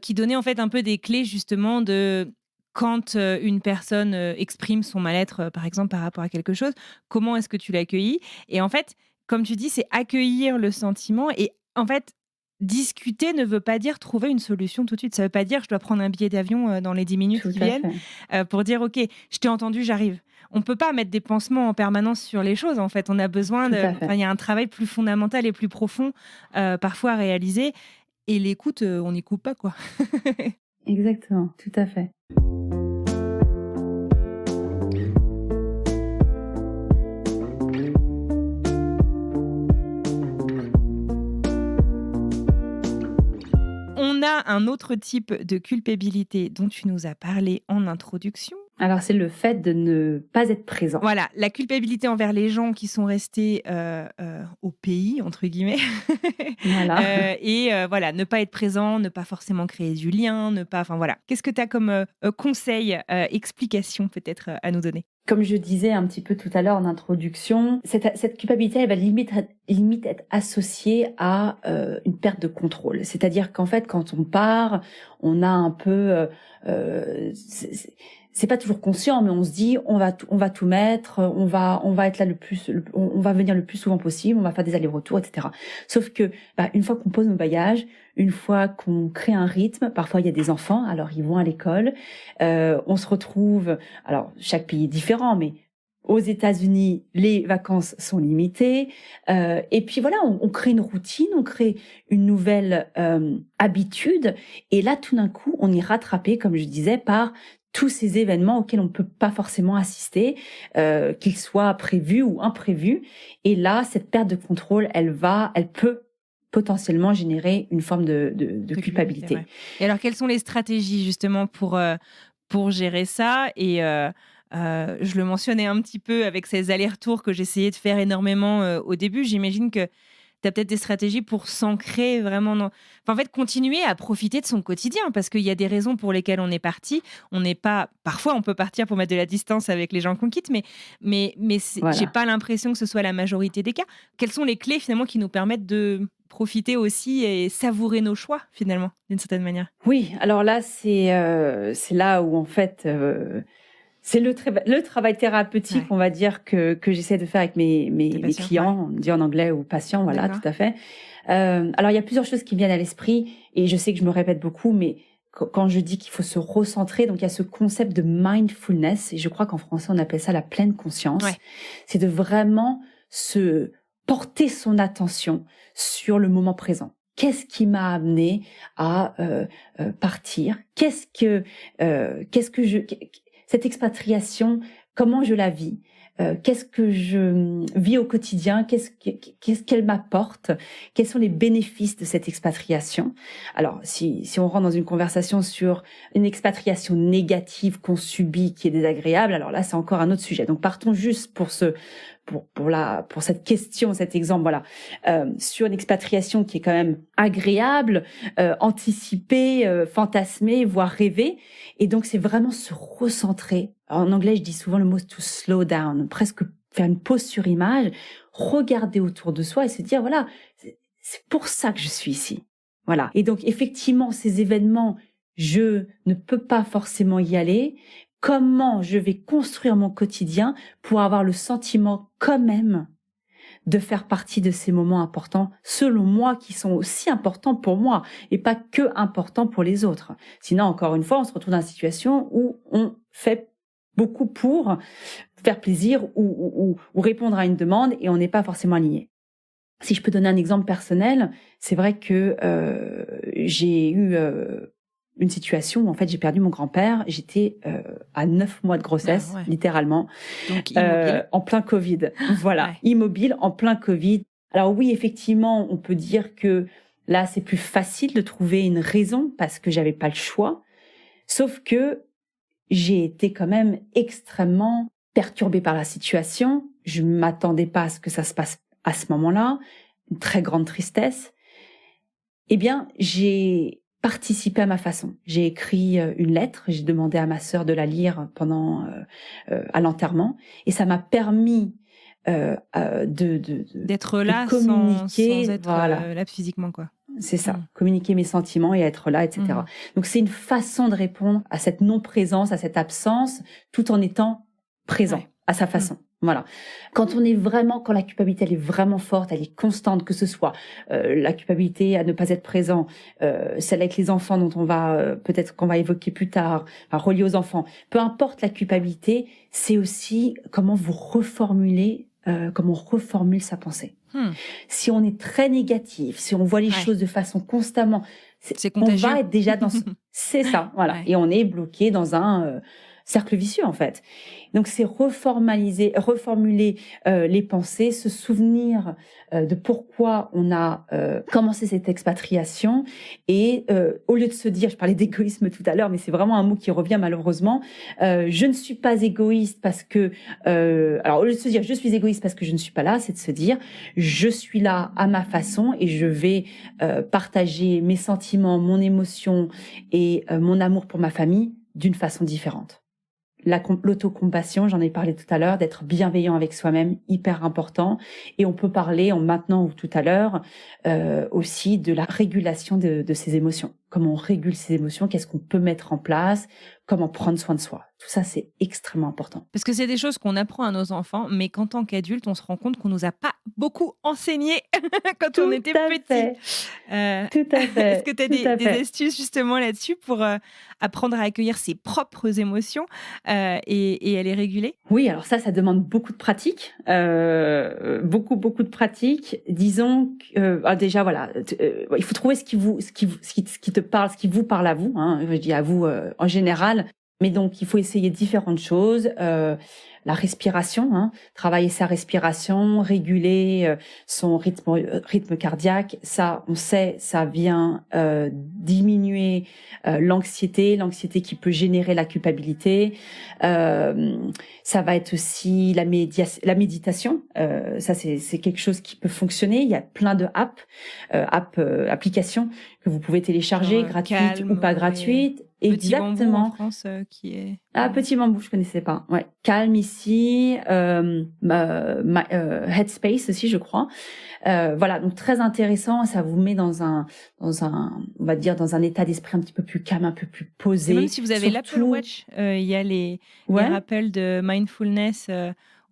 qui donnait en fait un peu des clés justement de quand une personne exprime son mal-être, par exemple, par rapport à quelque chose, comment est-ce que tu l'accueillis ? Et en fait, comme tu dis, c'est accueillir le sentiment et en fait, discuter ne veut pas dire trouver une solution tout de suite. Ça ne veut pas dire je dois prendre un billet d'avion dans les 10 minutes qui viennent pour dire ok, je t'ai entendu, j'arrive. On ne peut pas mettre des pansements en permanence sur les choses. En fait, on a besoin il y a un travail plus fondamental et plus profond parfois à réaliser. Et l'écoute, on n'y coupe pas, quoi. Exactement, tout à fait. On a un autre type de culpabilité dont tu nous as parlé en introduction, Alors, c'est le fait de ne pas être présent. Voilà, la culpabilité envers les gens qui sont restés au pays, entre guillemets. Voilà. Voilà, ne pas être présent, ne pas forcément créer du lien, enfin voilà. Qu'est-ce que tu as comme conseil, explication peut-être à nous donner? Comme je disais un petit peu tout à l'heure en introduction, cette culpabilité, elle va limite être associée à une perte de contrôle. C'est-à-dire qu'en fait, quand on part, on a un peu... c'est pas toujours conscient, mais on se dit on va tout mettre, on va être là on va venir le plus souvent possible, on va faire des allers-retours, etc. Sauf que une fois qu'on pose nos bagages, une fois qu'on crée un rythme, parfois il y a des enfants, alors ils vont à l'école, on se retrouve, alors chaque pays est différent, mais aux États-Unis, les vacances sont limitées, et puis voilà, on crée une routine, on crée une nouvelle habitude, et là tout d'un coup, on est rattrapé, comme je disais, par tous ces événements auxquels on ne peut pas forcément assister, qu'ils soient prévus ou imprévus. Et là, cette perte de contrôle, elle peut potentiellement générer une forme de culpabilité. Ouais. Et alors, quelles sont les stratégies justement pour gérer ça? Et je le mentionnais un petit peu avec ces allers-retours que j'essayais de faire énormément au début. J'imagine que tu as peut-être des stratégies pour s'ancrer vraiment dans... Enfin, en fait, continuer à profiter de son quotidien, parce qu'il y a des raisons pour lesquelles on est parti. On n'est pas... Parfois, on peut partir pour mettre de la distance avec les gens qu'on quitte, mais Voilà. j'ai pas l'impression que ce soit la majorité des cas. Quelles sont les clés, finalement, qui nous permettent de profiter aussi et savourer nos choix, finalement, d'une certaine manière? Oui, alors là, c'est là où, en fait... c'est le travail thérapeutique, Ouais. on va dire, que j'essaie de faire avec mes clients, on dit en anglais, ou patients, voilà, D'accord. tout à fait. Alors, il y a plusieurs choses qui me viennent à l'esprit, et je sais que je me répète beaucoup, mais quand je dis qu'il faut se recentrer, donc il y a ce concept de mindfulness, et je crois qu'en français, on appelle ça la pleine conscience. Ouais. C'est de vraiment se porter son attention sur le moment présent. Qu'est-ce qui m'a amené à partir? Cette expatriation, comment je la vis? Qu'est-ce que je vis au quotidien? Qu'est-ce qu'elle m'apporte? Quels sont les bénéfices de cette expatriation? Alors, si on rentre dans une conversation sur une expatriation négative qu'on subit, qui est désagréable, alors là, c'est encore un autre sujet. Donc, partons juste pour cette question, cet exemple, voilà, sur une expatriation qui est quand même agréable, anticipée, fantasmée, voire rêvée. Et donc, c'est vraiment se recentrer. En anglais, je dis souvent le mot to slow down, presque faire une pause sur image, regarder autour de soi et se dire, voilà, c'est pour ça que je suis ici. Voilà. Et donc, effectivement, ces événements, je ne peux pas forcément y aller. Comment je vais construire mon quotidien pour avoir le sentiment quand même de faire partie de ces moments importants, selon moi, qui sont aussi importants pour moi et pas que importants pour les autres. Sinon, encore une fois, on se retrouve dans une situation où on fait beaucoup pour faire plaisir ou répondre à une demande et on n'est pas forcément aligné. Si je peux donner un exemple personnel, c'est vrai que j'ai eu une situation où en fait j'ai perdu mon grand-père. J'étais à 9 mois de grossesse, littéralement. Donc immobile. En plein Covid. Voilà, immobile en plein Covid. Alors oui, effectivement, on peut dire que là c'est plus facile de trouver une raison parce que j'avais pas le choix. Sauf que j'ai été quand même extrêmement perturbée par la situation. Je m'attendais pas à ce que ça se passe à ce moment-là. Une très grande tristesse. Eh bien, j'ai participé à ma façon. J'ai écrit une lettre, j'ai demandé à ma sœur de la lire pendant à l'enterrement, et ça m'a permis d'être là, de communiquer, sans être là physiquement, quoi. C'est ça, communiquer mes sentiments et être là, etc. Donc c'est une façon de répondre à cette non-présence, à cette absence, tout en étant présent à sa façon. Voilà. Quand la culpabilité elle est vraiment forte, elle est constante, que ce soit la culpabilité à ne pas être présent, celle avec les enfants dont on va peut-être qu'on va évoquer plus tard, reliée aux enfants. Peu importe la culpabilité, c'est aussi comment vous reformulez, comment on reformule sa pensée. Si on est très négatif, si on voit les choses de façon constamment, c'est contagieux. On va être déjà dans c'est ça, voilà. Et on est bloqué dans un cercle vicieux en fait. Donc c'est reformuler les pensées, se souvenir de pourquoi on a commencé cette expatriation et au lieu de se dire, je parlais d'égoïsme tout à l'heure, mais c'est vraiment un mot qui revient malheureusement, je ne suis pas égoïste parce que alors au lieu de se dire je suis égoïste parce que je ne suis pas là, c'est de se dire je suis là à ma façon et je vais partager mes sentiments, mon émotion et mon amour pour ma famille d'une façon différente. L'autocompassion, j'en ai parlé tout à l'heure, d'être bienveillant avec soi-même, hyper important. Et on peut parler en maintenant ou tout à l'heure aussi de la régulation de ses émotions. Comment on régule ses émotions, qu'est-ce qu'on peut mettre en place, comment prendre soin de soi. Tout ça, c'est extrêmement important. Parce que c'est des choses qu'on apprend à nos enfants, mais qu'en tant qu'adulte, on se rend compte qu'on nous a pas beaucoup enseigné quand on était petit. Tout à fait. Est-ce que tu as des astuces justement là-dessus pour apprendre à accueillir ses propres émotions et à les réguler? Oui, alors ça demande beaucoup de pratique, beaucoup de pratique. Disons que déjà voilà, il faut trouver ce qui te parle, ce qui vous parle à vous. Je dis à vous en général. Mais donc, il faut essayer différentes choses. La respiration, travailler sa respiration, réguler son rythme cardiaque. Ça, on sait, ça vient diminuer l'anxiété qui peut générer la culpabilité. Ça va être aussi la méditation. Ça, c'est quelque chose qui peut fonctionner. Il y a plein de applications que vous pouvez télécharger, gratuites ou pas gratuites. Exactement. Petit Bambou en France qui est... Petit Bambou, je connaissais pas. Ouais. Calm ici, Headspace aussi, je crois. Voilà, donc très intéressant. Ça vous met dans un, on va dire, dans un état d'esprit un petit peu plus calme, un peu plus posé. Et même si vous avez l'Apple Watch, il y a les rappels de mindfulness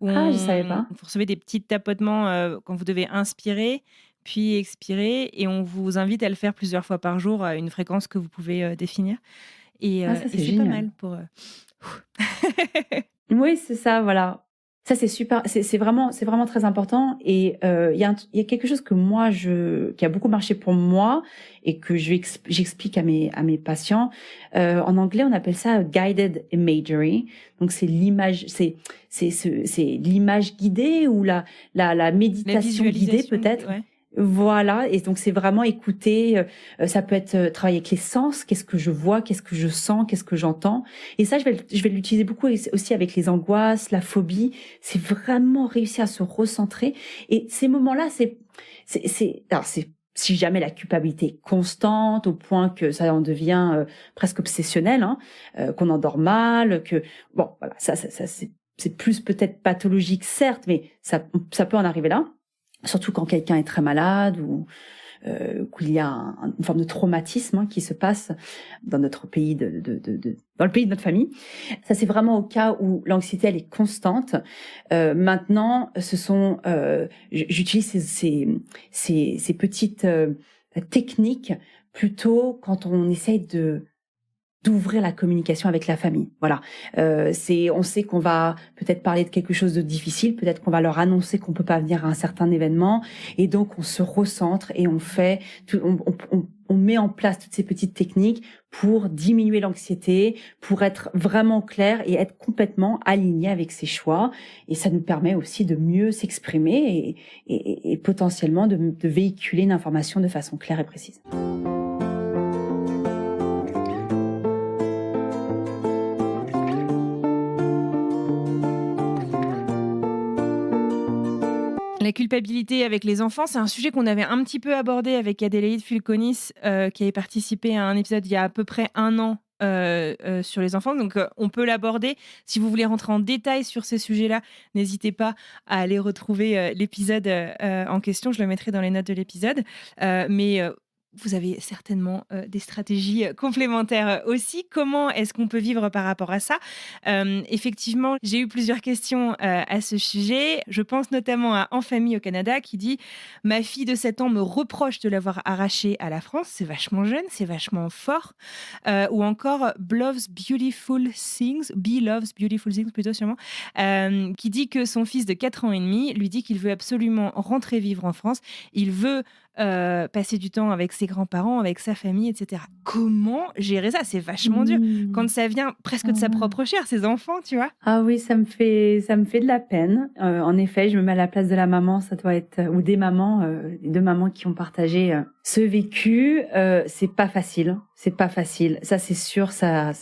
où je savais pas. Vous recevez des petits tapotements quand vous devez inspirer puis expirer, et on vous invite à le faire plusieurs fois par jour à une fréquence que vous pouvez définir. Et c'est pas mal pour... Oui, c'est ça, voilà. Ça, c'est super, c'est vraiment très important. Et il y a quelque chose que moi, qui a beaucoup marché pour moi et que j'explique à mes patients. En anglais, on appelle ça guided imagery. Donc c'est l'image, c'est l'image guidée ou la méditation guidée peut-être. Ouais. Voilà, et donc c'est vraiment écouter, ça peut être travailler avec les sens, qu'est-ce que je vois, qu'est-ce que je sens, qu'est-ce que j'entends. Et ça, je vais l'utiliser beaucoup aussi avec les angoisses, la phobie. C'est vraiment réussir à se recentrer. Et ces moments-là, c'est si jamais la culpabilité est constante au point que ça en devient presque obsessionnel, qu'on endort mal, que bon, voilà, ça c'est plus peut-être pathologique certes, mais ça peut en arriver là. Surtout quand quelqu'un est très malade ou qu'il y a une forme de traumatisme qui se passe dans notre pays dans le pays de notre famille. Ça, c'est vraiment au cas où l'anxiété elle est constante. Maintenant, j'utilise ces petites techniques plutôt quand on essaye d'ouvrir la communication avec la famille. Voilà. On sait qu'on va peut-être parler de quelque chose de difficile, peut-être qu'on va leur annoncer qu'on peut pas venir à un certain événement, et donc on se recentre et on met en place toutes ces petites techniques pour diminuer l'anxiété, pour être vraiment clair et être complètement aligné avec ses choix. Et ça nous permet aussi de mieux s'exprimer et potentiellement de véhiculer une information de façon claire et précise. La culpabilité avec les enfants, c'est un sujet qu'on avait un petit peu abordé avec Adélaïde Fulconis, qui avait participé à un épisode il y a à peu près 1 an sur les enfants. Donc, on peut l'aborder. Si vous voulez rentrer en détail sur ces sujets-là, n'hésitez pas à aller retrouver l'épisode en question. Je le mettrai dans les notes de l'épisode. Mais vous avez certainement des stratégies complémentaires aussi. Comment est-ce qu'on peut vivre par rapport à ça ? Effectivement, j'ai eu plusieurs questions à ce sujet. Je pense notamment à En Famille au Canada qui dit « Ma fille de 7 ans me reproche de l'avoir arrachée à la France. » C'est vachement jeune, c'est vachement fort. Ou encore « Be Loves Beautiful Things » plutôt sûrement, qui dit que son fils de 4 ans et demi lui dit qu'il veut absolument rentrer vivre en France. Il veut passer du temps avec ses grands-parents, avec sa famille, etc. Comment gérer ça? C'est vachement dur quand ça vient presque de sa propre chair, ses enfants, tu vois. Ah oui, ça me fait de la peine. En effet, je me mets à la place de la maman, ça doit être ou des mamans, les deux mamans qui ont partagé ce vécu. C'est pas facile, Ça, c'est sûr, ça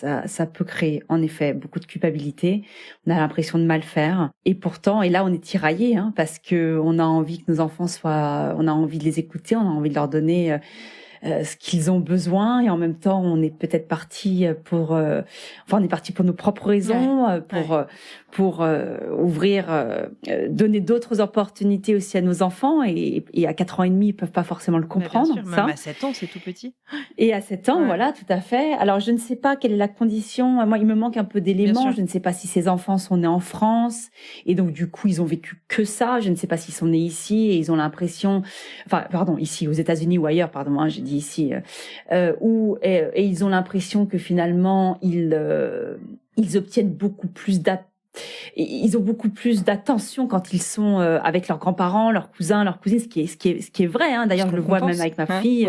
peut créer en effet beaucoup de culpabilité. On a l'impression de mal faire, et pourtant, et là, on est tiraillé, parce que on a envie que nos enfants on a envie de les écouter, on a envie de leur donner ce qu'ils ont besoin, et en même temps on est peut-être parti pour nos propres raisons, pour ouvrir, donner d'autres opportunités aussi à nos enfants, et à 4 ans et demi ils peuvent pas forcément le comprendre. Bien sûr, même à 7 ans c'est tout petit. Et à 7 ans, voilà, tout à fait. Alors je ne sais pas quelle est la condition, moi il me manque un peu d'éléments, je ne sais pas si ces enfants sont nés en France et donc du coup ils ont vécu que ça, je ne sais pas s'ils sont nés ici et ils ont l'impression, ici aux États-Unis ou ailleurs, j'ai dit ici, et ils ont l'impression que finalement ils obtiennent beaucoup plus ils ont beaucoup plus d'attention quand ils sont avec leurs grands-parents, leurs cousins, leurs cousines, ce qui est vrai. D'ailleurs, je le vois même avec ma fille.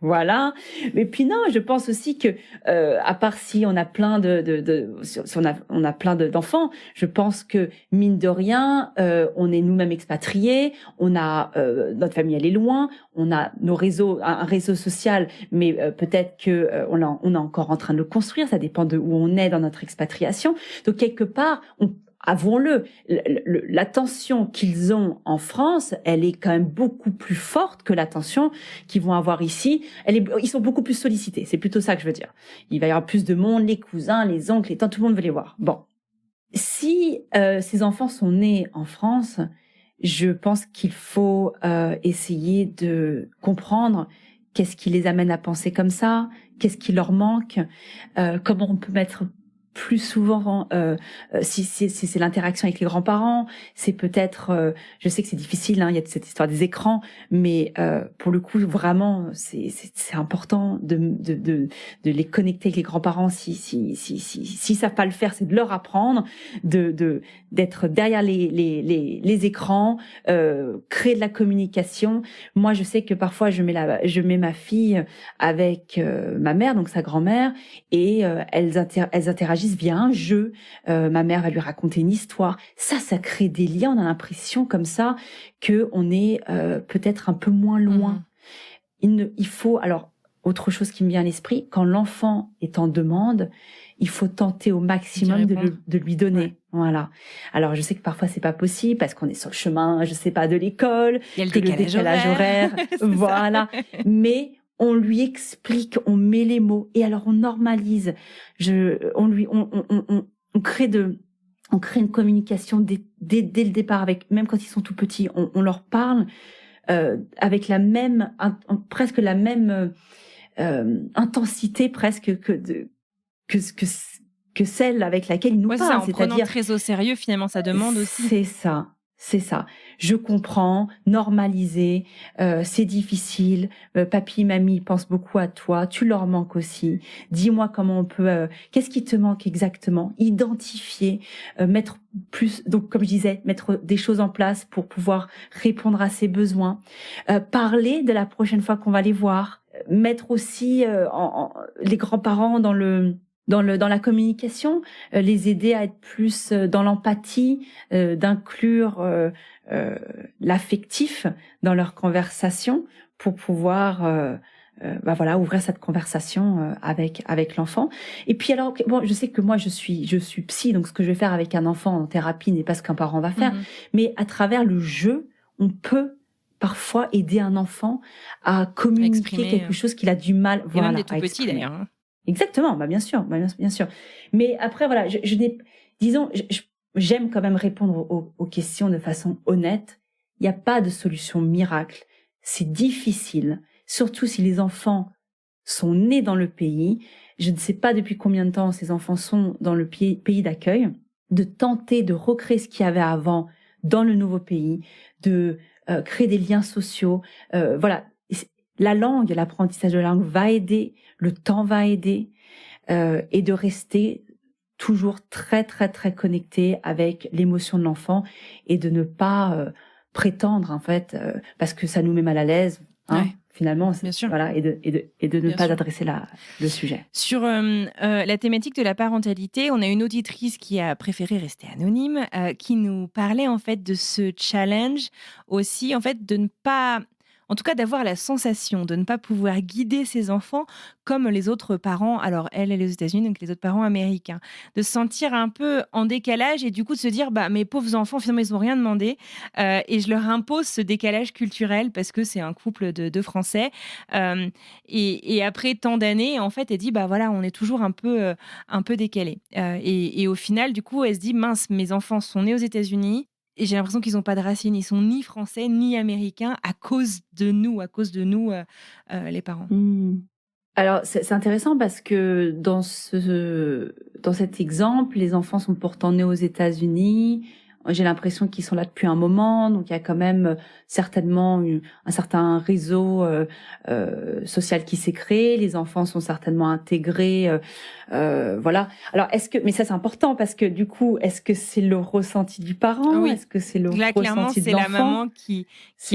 Voilà. Mais puis non, je pense aussi que à part si on a plein on a plein d'enfants, je pense que mine de rien, on est nous-mêmes expatriés, on a notre famille elle est loin, on a un réseau social, mais peut-être que on est encore en train de le construire, ça dépend de où on est dans notre expatriation. Donc quelque part, avouons-le, l'attention qu'ils ont en France, elle est quand même beaucoup plus forte que l'attention qu'ils vont avoir ici. Ils sont beaucoup plus sollicités. C'est plutôt ça que je veux dire. Il va y avoir plus de monde, les cousins, les oncles, les tantes, tout le monde veut les voir. Bon. Si ces enfants sont nés en France, je pense qu'il faut essayer de comprendre qu'est-ce qui les amène à penser comme ça, qu'est-ce qui leur manque, comment on peut mettre plus souvent, si c'est l'interaction avec les grands-parents, c'est peut-être, je sais que c'est difficile, il y a cette histoire des écrans, mais pour le coup vraiment c'est important de les connecter avec les grands-parents. Si savent pas le faire, c'est de leur apprendre, d'être derrière les écrans, créer de la communication. Moi je sais que parfois je mets ma fille avec ma mère, donc sa grand-mère, et elles interagissent via un jeu. Ma mère va lui raconter une histoire. Ça crée des liens. On a l'impression comme ça que on est peut-être un peu moins loin. Il faut, alors, autre chose qui me vient à l'esprit, quand l'enfant est en demande, il faut tenter au maximum de lui donner. Ouais. Voilà. Alors, je sais que parfois c'est pas possible parce qu'on est sur le chemin, je sais pas, de l'école, il y a le décalage horaire. Voilà. Mais on lui explique, on met les mots, et alors on normalise. On crée une communication dès le départ, avec, même quand ils sont tout petits, on leur parle avec presque la même intensité presque que celle avec laquelle ils nous parlent. C'est-à-dire prenant très au sérieux finalement sa demande aussi. C'est ça. Je comprends, normaliser, c'est difficile. Papy, mamie pensent beaucoup à toi. Tu leur manques aussi. Dis-moi comment on peut. Qu'est-ce qui te manque exactement? Identifier, mettre plus. Donc, comme je disais, mettre des choses en place pour pouvoir répondre à ses besoins. Parler de la prochaine fois qu'on va les voir. Mettre aussi les grands-parents dans la communication, les aider à être plus dans l'empathie, d'inclure l'affectif dans leur conversation pour pouvoir ouvrir cette conversation avec l'enfant. Et puis alors, bon, je sais que moi je suis psy, donc ce que je vais faire avec un enfant en thérapie n'est pas ce qu'un parent va faire, mais à travers le jeu, on peut parfois aider un enfant à communiquer quelque chose qu'il a du mal, même des tout petits d'ailleurs. Exactement, bien sûr. Mais après, voilà, j'aime quand même répondre aux questions de façon honnête. Il n'y a pas de solution miracle. C'est difficile, surtout si les enfants sont nés dans le pays. Je ne sais pas depuis combien de temps ces enfants sont dans le pays d'accueil, de tenter de recréer ce qu'il y avait avant dans le nouveau pays, de créer des liens sociaux. Voilà. La langue, l'apprentissage de la langue va aider, le temps va aider, et de rester toujours très très très connecté avec l'émotion de l'enfant, et de ne pas prétendre en fait, parce que ça nous met mal à l'aise. Finalement, bien sûr. Voilà, et de ne pas adresser le sujet. Sur la thématique de la parentalité, on a une auditrice qui a préféré rester anonyme, qui nous parlait en fait de ce challenge aussi, en fait, de ne pas, en tout cas d'avoir la sensation de ne pas pouvoir guider ses enfants comme les autres parents, alors elle est aux États-Unis, donc les autres parents américains, de se sentir un peu en décalage et du coup de se dire mes pauvres enfants finalement ils n'ont rien demandé et je leur impose ce décalage culturel parce que c'est un couple de Français et après tant d'années en fait elle dit voilà on est toujours un peu décalé et au final du coup elle se dit mince mes enfants sont nés aux États-Unis. Et j'ai l'impression qu'ils n'ont pas de racines. Ils sont ni français, ni américains à cause de nous, les parents. Alors, c'est intéressant parce que dans cet exemple, les enfants sont pourtant nés aux États-Unis. J'ai l'impression qu'ils sont là depuis un moment, donc il y a quand même certainement un certain réseau social qui s'est créé. Les enfants sont certainement intégrés, voilà. Alors mais ça c'est important parce que du coup, est-ce que c'est le ressenti du parent, est-ce que c'est le ressenti de l'enfant? Clairement, c'est la maman qui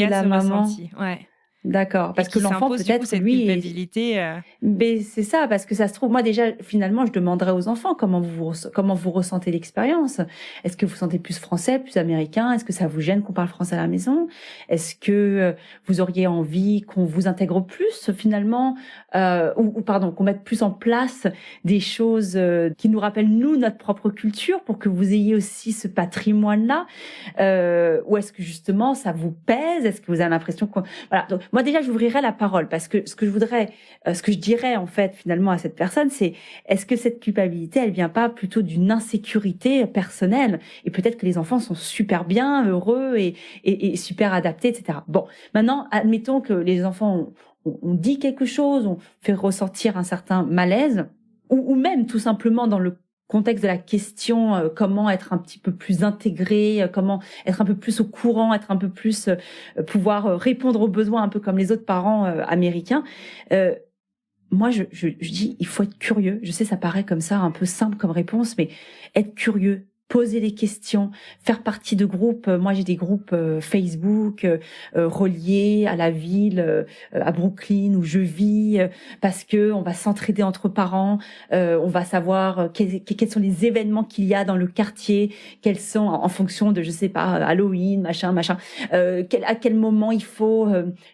a ce ressenti. Ouais. D'accord, parce que l'enfant peut-être cette lui culpabilité. Mais c'est ça, parce que ça se trouve, moi déjà finalement je demanderais aux enfants comment vous ressentez l'expérience. Est-ce que vous sentez plus français, plus américain? Est-ce que ça vous gêne qu'on parle français à la maison? Est-ce que vous auriez envie qu'on vous intègre plus finalement, qu'on mette plus en place des choses qui nous rappellent nous notre propre culture pour que vous ayez aussi ce patrimoine-là, ou est-ce que justement ça vous pèse? Est-ce que vous avez l'impression qu'on voilà. Donc, moi déjà j'ouvrirais la parole parce que ce que je dirais en fait finalement à cette personne, c'est est-ce que cette culpabilité elle vient pas plutôt d'une insécurité personnelle, et peut-être que les enfants sont super bien, heureux et super adaptés, etc. Bon, maintenant admettons que les enfants ont dit quelque chose, ont fait ressortir un certain malaise, ou même tout simplement dans le contexte de la question, comment être un petit peu plus intégré, comment être un peu plus au courant, être un peu plus pouvoir répondre aux besoins un peu comme les autres parents américains. Moi, je dis, il faut être curieux. Je sais, ça paraît comme ça un peu simple comme réponse, mais être curieux, poser des questions, faire partie de groupes. Moi, j'ai des groupes Facebook reliés à la ville, à Brooklyn où je vis, parce que on va s'entraider entre parents, on va savoir quels sont les événements qu'il y a dans le quartier, quels sont en fonction de, je sais pas, Halloween, machin, à quel moment il faut,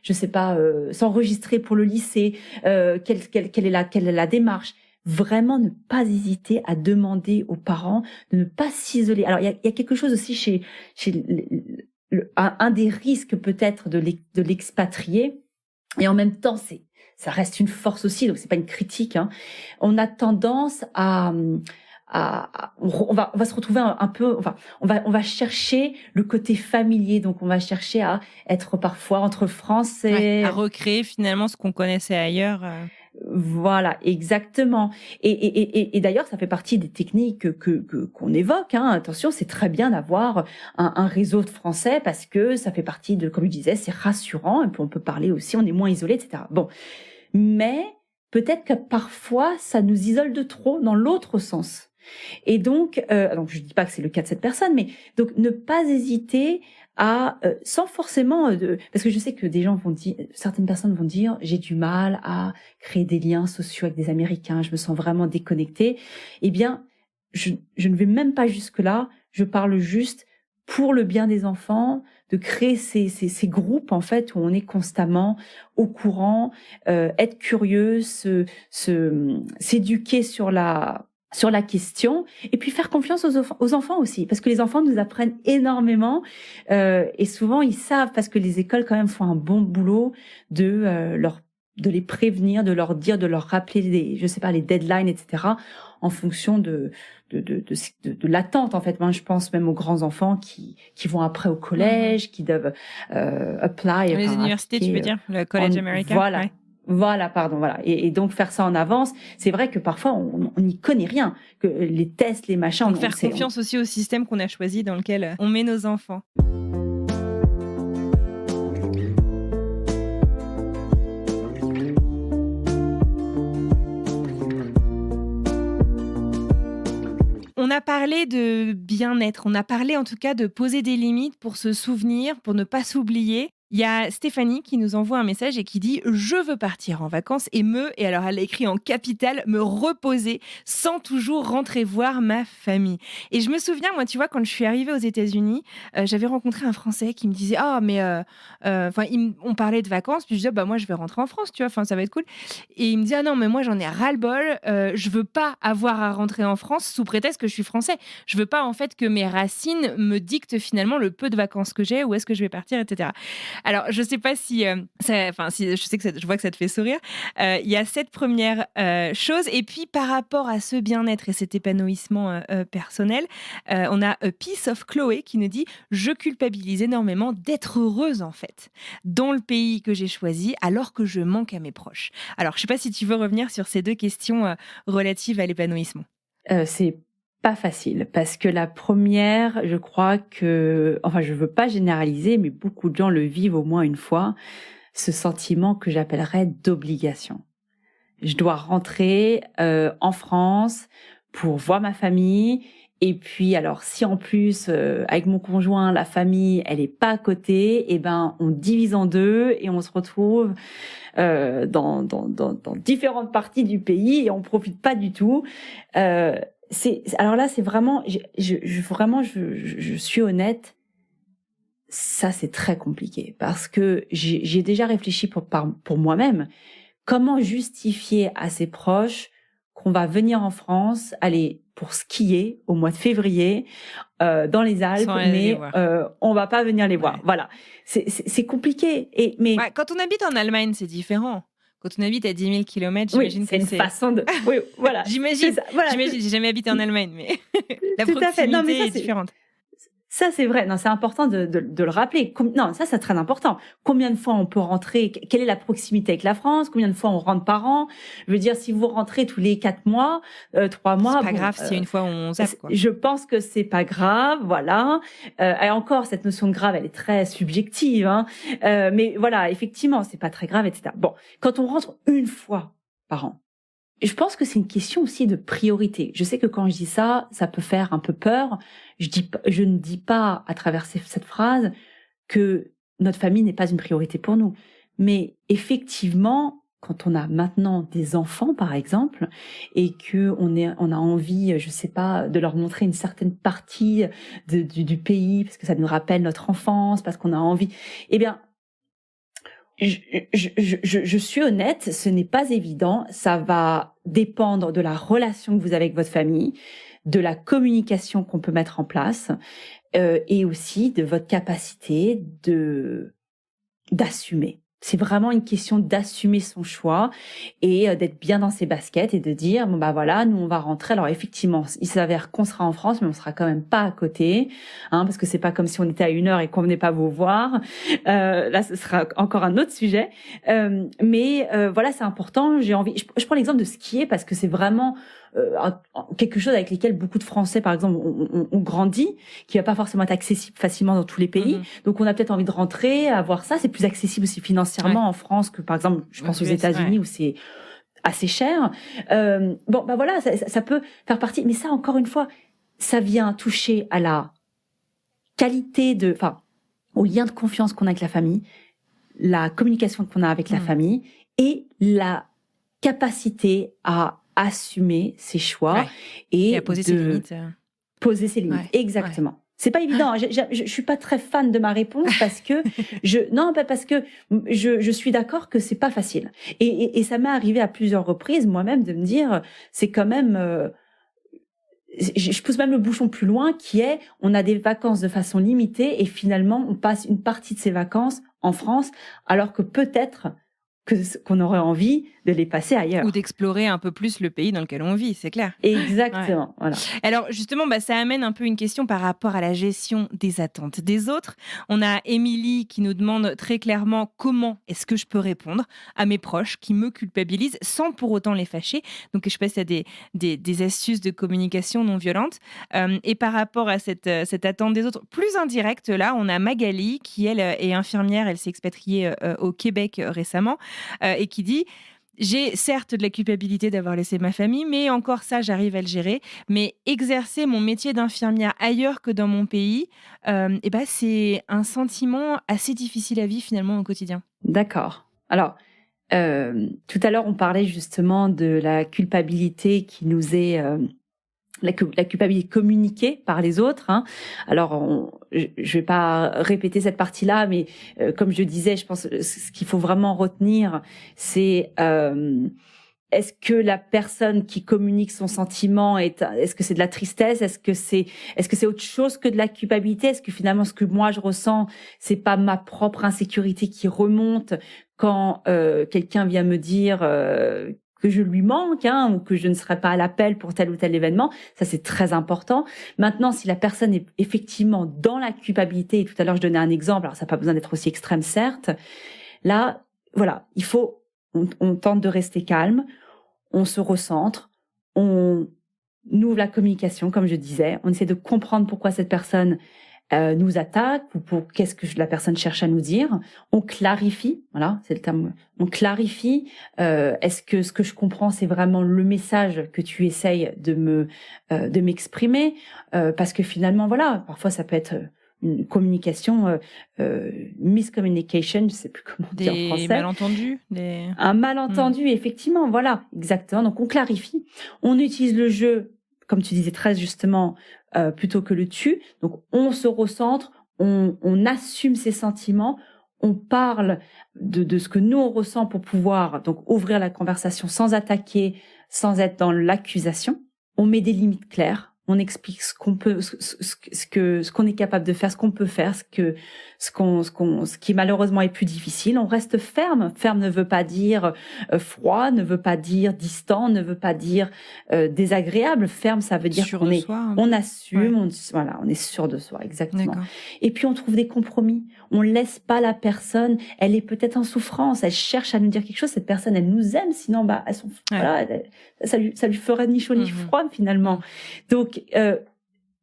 je sais pas, s'enregistrer pour le lycée, quelle est la démarche. Vraiment ne pas hésiter à demander aux parents, de ne pas s'isoler. Alors il y a quelque chose aussi chez un des risques peut-être de l'expatrié, et en même temps ça reste une force aussi, donc c'est pas une critique, hein. On a tendance on va se retrouver un peu, enfin on va chercher le côté familier, donc on va chercher à être parfois entre Français, à recréer finalement ce qu'on connaissait ailleurs. Voilà, exactement. Et d'ailleurs, ça fait partie des techniques qu'on évoque, hein. Attention, c'est très bien d'avoir un réseau de Français parce que ça fait partie de, comme je disais, c'est rassurant. Et puis on peut parler aussi, on est moins isolé, etc. Bon, mais peut-être que parfois ça nous isole de trop dans l'autre sens. Et donc je dis pas que c'est le cas de cette personne, mais donc ne pas hésiter à, sans forcément, parce que je sais que certaines personnes vont dire, j'ai du mal à créer des liens sociaux avec des Américains, je me sens vraiment déconnectée. Eh bien, je ne vais même pas jusque là. Je parle juste pour le bien des enfants, de créer ces groupes en fait où on est constamment au courant, être curieux, s'éduquer sur la question, et puis faire confiance aux enfants aussi, parce que les enfants nous apprennent énormément, et souvent ils savent, parce que les écoles quand même font un bon boulot de les prévenir, de leur dire, de leur rappeler les deadlines, etc., en fonction de l'attente en fait. Moi, je pense même aux grands enfants qui vont après au collège, qui doivent apply. Les universités, tu veux dire, le collège américain. Voilà. Ouais. Voilà, pardon, voilà. Et donc faire ça en avance, c'est vrai que parfois on n'y connaît rien, que les tests, les machins. Donc faire confiance aussi au système qu'on a choisi, dans lequel on met nos enfants. on a parlé de bien-être, on a parlé en tout cas de poser des limites pour se souvenir, pour ne pas s'oublier. Il y a Stéphanie qui nous envoie un message et qui dit « Je veux partir en vacances et alors elle a écrit en capital, me reposer sans toujours rentrer voir ma famille. » Et je me souviens, moi, tu vois, quand je suis arrivée aux États-Unis, j'avais rencontré un Français qui me disait « Ah, mais on parlait de vacances, puis je disais bah, « Moi, je vais rentrer en France, tu vois, ça va être cool. » Et il me dit « Ah non, mais moi, j'en ai ras-le-bol, je veux pas avoir à rentrer en France sous prétexte que je suis français. Je veux pas, en fait, que mes racines me dictent finalement le peu de vacances que j'ai, où est-ce que je vais partir, etc. » Alors, je sais pas si je sais que je vois que ça te fait sourire. Il y a cette première chose. Et puis, par rapport à ce bien-être et cet épanouissement personnel, on a A Piece of Chloé qui nous dit « Je culpabilise énormément d'être heureuse, en fait, dans le pays que j'ai choisi, alors que je manque à mes proches. » Alors, je sais pas si tu veux revenir sur ces deux questions relatives à l'épanouissement. C'est pas facile parce que la première, je crois que, enfin, je veux pas généraliser, mais beaucoup de gens le vivent au moins une fois, ce sentiment que j'appellerais d'obligation. Je dois rentrer en France pour voir ma famille. Et puis, alors, si en plus, avec mon conjoint, la famille, elle est pas à côté, et ben, on divise en deux et on se retrouve dans différentes parties du pays et on profite pas du tout. Alors là, c'est vraiment, je suis honnête, ça c'est très compliqué parce que j'ai déjà réfléchi pour moi-même. Comment justifier à ses proches qu'on va venir en France, aller pour skier au mois de février dans les Alpes, mais on va pas venir les voir. Ouais. Voilà, c'est compliqué. Ouais, quand on habite en Allemagne, c'est différent. Quand on habite à 10 000 km, j'imagine que c'est une façon de. Oui, voilà. J'imagine. J'ai jamais habité en Allemagne, mais la proximité est différente. Ça, c'est vrai. Non, c'est important de le rappeler. Non, ça, c'est très important. Combien de fois on peut rentrer? Quelle est la proximité avec la France? Combien de fois on rentre par an? Je veux dire, si vous rentrez tous les 4 mois, 3 mois. C'est pas grave si une fois on zappe, quoi. Je pense que c'est pas grave, voilà. Et encore, cette notion de grave, elle est très subjective, hein. Mais voilà, effectivement, c'est pas très grave, etc. Bon. Quand on rentre une fois par an, je pense que c'est une question aussi de priorité. Je sais que quand je dis ça, ça peut faire un peu peur. Je ne dis pas à travers cette phrase que notre famille n'est pas une priorité pour nous. Mais effectivement, quand on a maintenant des enfants, par exemple, et que on a envie, je sais pas, de leur montrer une certaine partie du pays, parce que ça nous rappelle notre enfance, parce qu'on a envie, eh bien, je suis honnête, ce n'est pas évident. Ça va dépendre de la relation que vous avez avec votre famille, de la communication qu'on peut mettre en place, et aussi de votre capacité d'assumer. C'est vraiment une question d'assumer son choix et d'être bien dans ses baskets et de dire bon bah voilà, nous on va rentrer. Alors effectivement, il s'avère qu'on sera en France, mais on sera quand même pas à côté, hein, parce que c'est pas comme si on était à 1 heure et qu'on venait pas vous voir. Là, ce sera encore un autre sujet. Mais voilà, c'est important. J'ai envie. Je prends l'exemple de skier parce que c'est vraiment quelque chose avec lesquels beaucoup de Français, par exemple, ont grandi, qui va pas forcément être accessible facilement dans tous les pays. Donc, on a peut-être envie de rentrer, avoir ça. C'est plus accessible aussi financièrement en France que, par exemple, je pense aux États-Unis où c'est assez cher. Bon, bah voilà, ça peut faire partie. Mais ça, encore une fois, ça vient toucher à la qualité au lien de confiance qu'on a avec la famille, la communication qu'on a avec la famille et la capacité à assumer ses choix et à poser ses limites. Poser ses limites, exactement. Ouais. C'est pas évident. Je suis pas très fan de ma réponse parce que parce que je suis d'accord que c'est pas facile. Et ça m'est arrivé à plusieurs reprises moi-même de me dire c'est quand même. Je pousse même le bouchon plus loin qui est on a des vacances de façon limitée et finalement on passe une partie de ces vacances en France alors que peut-être qu'on aurait envie de les passer ailleurs. Ou d'explorer un peu plus le pays dans lequel on vit, c'est clair. Exactement. Ouais. Voilà. Alors justement, ça amène un peu une question par rapport à la gestion des attentes des autres. On a Émilie qui nous demande très clairement comment est-ce que je peux répondre à mes proches qui me culpabilisent sans pour autant les fâcher. Donc je sais pas s'il y a des astuces de communication non violente. Et par rapport à cette attente des autres, plus indirecte, là, on a Magali qui, elle, est infirmière, elle s'est expatriée au Québec récemment et qui dit j'ai certes de la culpabilité d'avoir laissé ma famille, mais encore ça, j'arrive à le gérer. Mais exercer mon métier d'infirmière ailleurs que dans mon pays, c'est un sentiment assez difficile à vivre finalement au quotidien. D'accord. Alors, tout à l'heure, on parlait justement de la culpabilité qui nous est... la culpabilité communiquée par les autres. Hein. Alors, je vais pas répéter cette partie-là, mais comme je disais, je pense que ce qu'il faut vraiment retenir, c'est est-ce que la personne qui communique son sentiment est-ce que c'est de la tristesse, est-ce que c'est autre chose que de la culpabilité, est-ce que finalement ce que moi je ressens, c'est pas ma propre insécurité qui remonte quand quelqu'un vient me dire que je lui manque, ou que je ne serai pas à l'appel pour tel ou tel événement. Ça, c'est très important. Maintenant, si la personne est effectivement dans la culpabilité, et tout à l'heure, je donnais un exemple, alors ça n'a pas besoin d'être aussi extrême, certes. Là, voilà, on tente de rester calme, on se recentre, on ouvre la communication, comme je disais, on essaie de comprendre pourquoi cette personne nous attaque ou pour qu'est-ce que la personne cherche à nous dire. On clarifie, voilà, c'est le terme. On clarifie. Est-ce que ce que je comprends, c'est vraiment le message que tu essayes de m'exprimer, parce que finalement, voilà, parfois ça peut être une communication, miscommunication, je sais plus comment dire en français. Des malentendus, un malentendu, effectivement, voilà, exactement. Donc on clarifie, on utilise le jeu, comme tu disais très justement, plutôt que le tu. Donc, on se recentre, on assume ses sentiments, on parle de ce que nous on ressent pour pouvoir donc ouvrir la conversation sans attaquer, sans être dans l'accusation. On met des limites claires. On explique ce qu'on peut, ce qu'on est capable de faire, ce qu'on peut faire, ce qui malheureusement est plus difficile. On reste ferme. Ferme ne veut pas dire froid, ne veut pas dire distant, ne veut pas dire désagréable. Ferme, ça veut dire on assume, on est sûr de soi, exactement. D'accord. Et puis on trouve des compromis. On laisse pas la personne. Elle est peut-être en souffrance. Elle cherche à nous dire quelque chose. Cette personne, elle nous aime. Sinon, elles sont, voilà, ça lui ferait ni chaud ni froid finalement. Donc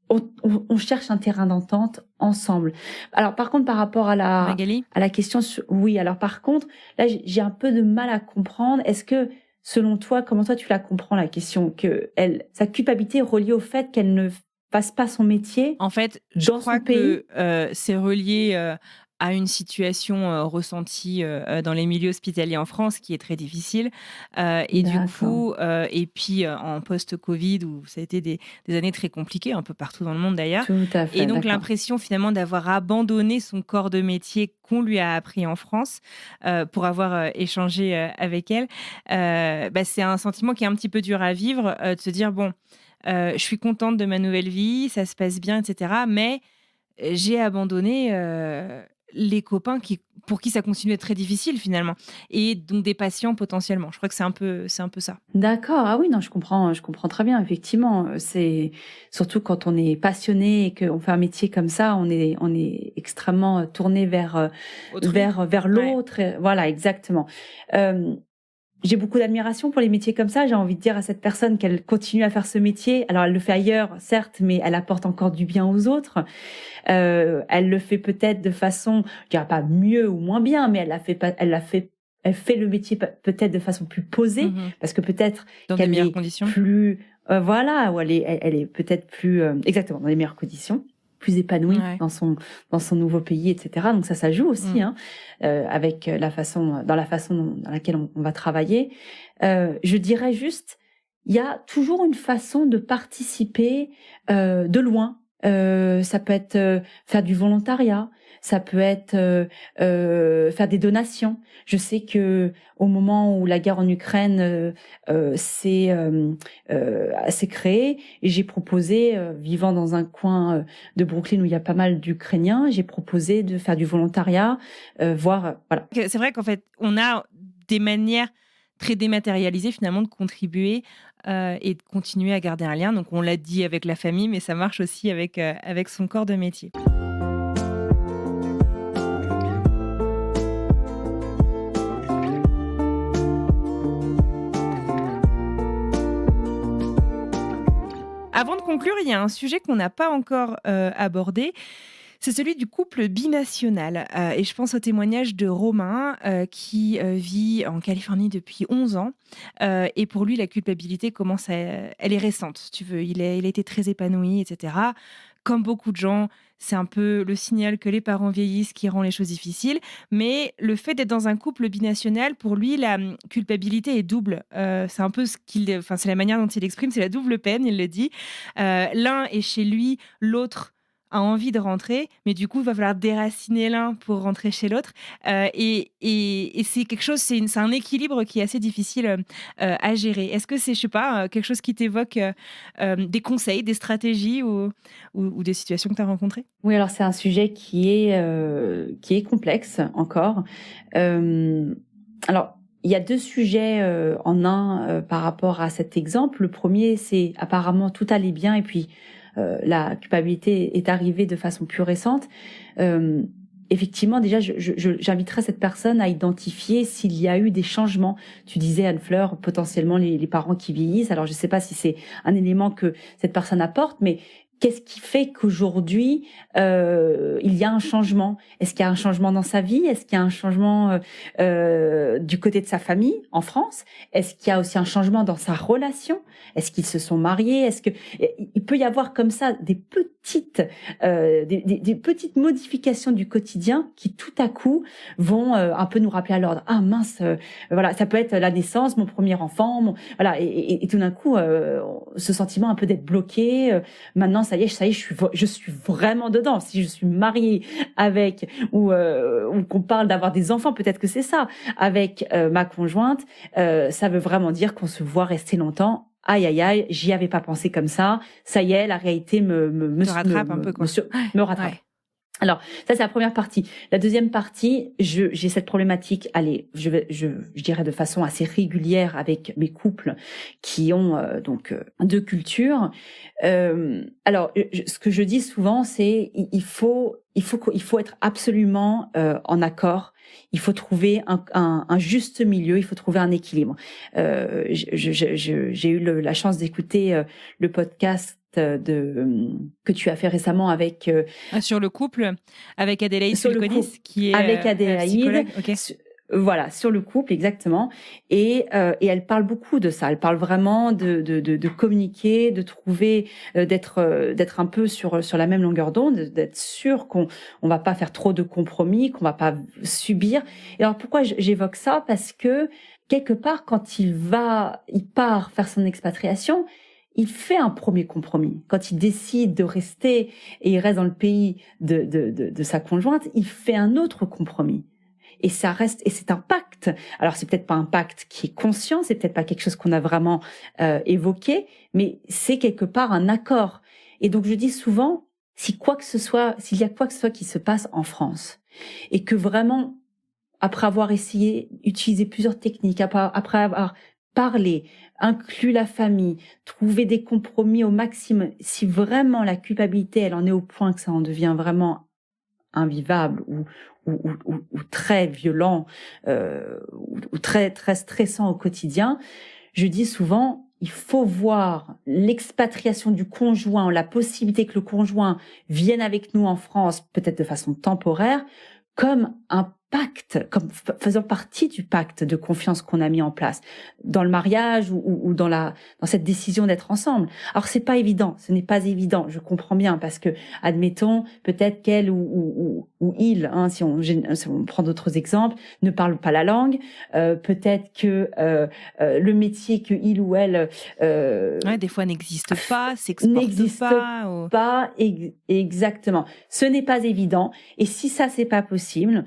on cherche un terrain d'entente ensemble. Alors par contre, par rapport à la question, oui. Alors par contre, là j'ai un peu de mal à comprendre. Est-ce que selon toi, comment toi tu la comprends la question que sa culpabilité est reliée au fait qu'elle ne fasse pas son métier? En fait, je crois que c'est relié à une situation ressentie dans les milieux hospitaliers en France qui est très difficile. Et du coup, et puis en post-Covid, où ça a été des années très compliquées, un peu partout dans le monde d'ailleurs. Tout à fait, et donc l'impression finalement d'avoir abandonné son corps de métier qu'on lui a appris en France pour avoir échangé avec elle, c'est un sentiment qui est un petit peu dur à vivre, de se dire, bon, je suis contente de ma nouvelle vie, ça se passe bien, etc. Mais j'ai abandonné les copains pour qui ça continue d'être très difficile finalement, et donc des patients potentiellement. Je crois que c'est un peu ça. D'accord. Ah oui, non, je comprends très bien. Effectivement, c'est surtout quand on est passionné et qu'on fait un métier comme ça, on est extrêmement tourné vers l'autre. Ouais. Voilà, exactement. J'ai beaucoup d'admiration pour les métiers comme ça. J'ai envie de dire à cette personne qu'elle continue à faire ce métier. Alors, elle le fait ailleurs, certes, mais elle apporte encore du bien aux autres. Elle le fait peut-être de façon, je dirais pas mieux ou moins bien, mais elle fait le métier peut-être de façon plus posée, parce que peut-être dans qu'elle des meilleures est conditions. Plus, ou elle est peut-être plus, exactement, dans les meilleures conditions, plus épanouie dans son nouveau pays, etc. Donc ça joue aussi, avec dans la façon dans laquelle on va travailler. Je dirais juste, il y a toujours une façon de participer de loin. Ça peut être faire du volontariat, ça peut être faire des donations. Je sais que au moment où la guerre en Ukraine s'est créée, et j'ai proposé, vivant dans un coin de Brooklyn où il y a pas mal d'Ukrainiens, j'ai proposé de faire du volontariat, voilà. C'est vrai qu'en fait, on a des manières très dématérialisées finalement de contribuer et de continuer à garder un lien. Donc on l'a dit avec la famille, mais ça marche aussi avec son corps de métier. Avant de conclure, il y a un sujet qu'on n'a pas encore abordé. C'est celui du couple binational. Et je pense au témoignage de Romain, qui vit en Californie depuis 11 ans. Et pour lui, la culpabilité elle est récente, si tu veux. Il a été très épanoui, etc. Comme beaucoup de gens, c'est un peu le signal que les parents vieillissent qui rend les choses difficiles. Mais le fait d'être dans un couple binational, pour lui, la culpabilité est double. C'est un peu c'est la manière dont il exprime, c'est la double peine, il le dit. L'un est chez lui, l'autre a envie de rentrer, mais du coup, il va falloir déraciner l'un pour rentrer chez l'autre. Et c'est quelque chose, c'est un équilibre qui est assez difficile à gérer. Est-ce que c'est, je sais pas, quelque chose qui t'évoque des conseils, des stratégies ou des situations que tu as rencontrées? Oui, alors c'est un sujet qui est complexe encore. Alors, il y a deux sujets en un par rapport à cet exemple. Le premier, c'est apparemment tout allait bien et puis la culpabilité est arrivée de façon plus récente. Effectivement, déjà, j'inviterais cette personne à identifier s'il y a eu des changements. Tu disais, Anne-Fleur, potentiellement les parents qui vieillissent. Alors, je ne sais pas si c'est un élément que cette personne apporte, mais qu'est-ce qui fait qu'aujourd'hui, il y a un changement? Est-ce qu'il y a un changement dans sa vie? Est-ce qu'il y a un changement du côté de sa famille en France? Est-ce qu'il y a aussi un changement dans sa relation? Est-ce qu'ils se sont mariés? Il peut y avoir comme ça des petites modifications du quotidien qui tout à coup vont un peu nous rappeler à l'ordre. Ah mince, voilà, ça peut être la naissance, mon premier enfant, voilà, et tout d'un coup, ce sentiment un peu d'être bloqué. Maintenant, ça y est, je suis vraiment dedans. Si je suis mariée avec ou qu'on parle d'avoir des enfants, peut-être que c'est ça, avec ma conjointe, ça veut vraiment dire qu'on se voit rester longtemps. Aïe, aïe, aïe, j'y avais pas pensé comme ça. Ça y est, la réalité me rattrape un peu, quoi. Me rattrape. Ouais. Alors, ça, c'est la première partie. La deuxième partie, j'ai cette problématique, allez, je dirais de façon assez régulière avec mes couples qui ont deux cultures. Alors, ce que je dis souvent, c'est il faut être absolument en accord. Il faut trouver un juste milieu, il faut trouver un équilibre. J'ai eu la chance d'écouter le podcast que tu as fait récemment avec sur le couple avec Adélaïde Fulconis qui est avec Adélaïde. Okay. Voilà, sur le couple exactement. Et elle parle beaucoup de ça. Elle parle vraiment de communiquer, de trouver, d'être un peu sur la même longueur d'onde, d'être sûr qu'on va pas faire trop de compromis, qu'on va pas subir. Et alors pourquoi j'évoque ça? Parce que quelque part, quand il part faire son expatriation, il fait un premier compromis. Quand il décide de rester et il reste dans le pays de sa conjointe, il fait un autre compromis. Et ça reste, et c'est un pacte. Alors c'est peut-être pas un pacte qui est conscient, c'est peut-être pas quelque chose qu'on a vraiment évoqué, mais c'est quelque part un accord. Et donc je dis souvent, s'il y a quoi que ce soit qui se passe en France, et que vraiment, après avoir essayé, utilisé plusieurs techniques, après avoir parlé, inclus la famille, trouver des compromis au maximum, si vraiment la culpabilité, elle en est au point que ça en devient vraiment invivable ou très violent ou très très stressant au quotidien, je dis souvent il faut voir l'expatriation du conjoint, la possibilité que le conjoint vienne avec nous en France, peut-être de façon temporaire, comme un pacte, comme faisant partie du pacte de confiance qu'on a mis en place dans le mariage ou dans cette décision d'être ensemble. Alors c'est pas évident, ce n'est pas évident, je comprends bien, parce que admettons peut-être qu'elle ou il, hein, si on prend d'autres exemples, ne parle pas la langue, peut-être que le métier que il ou elle des fois n'existe pas, s'exporte pas, exactement. Ce n'est pas évident, et si ça c'est pas possible,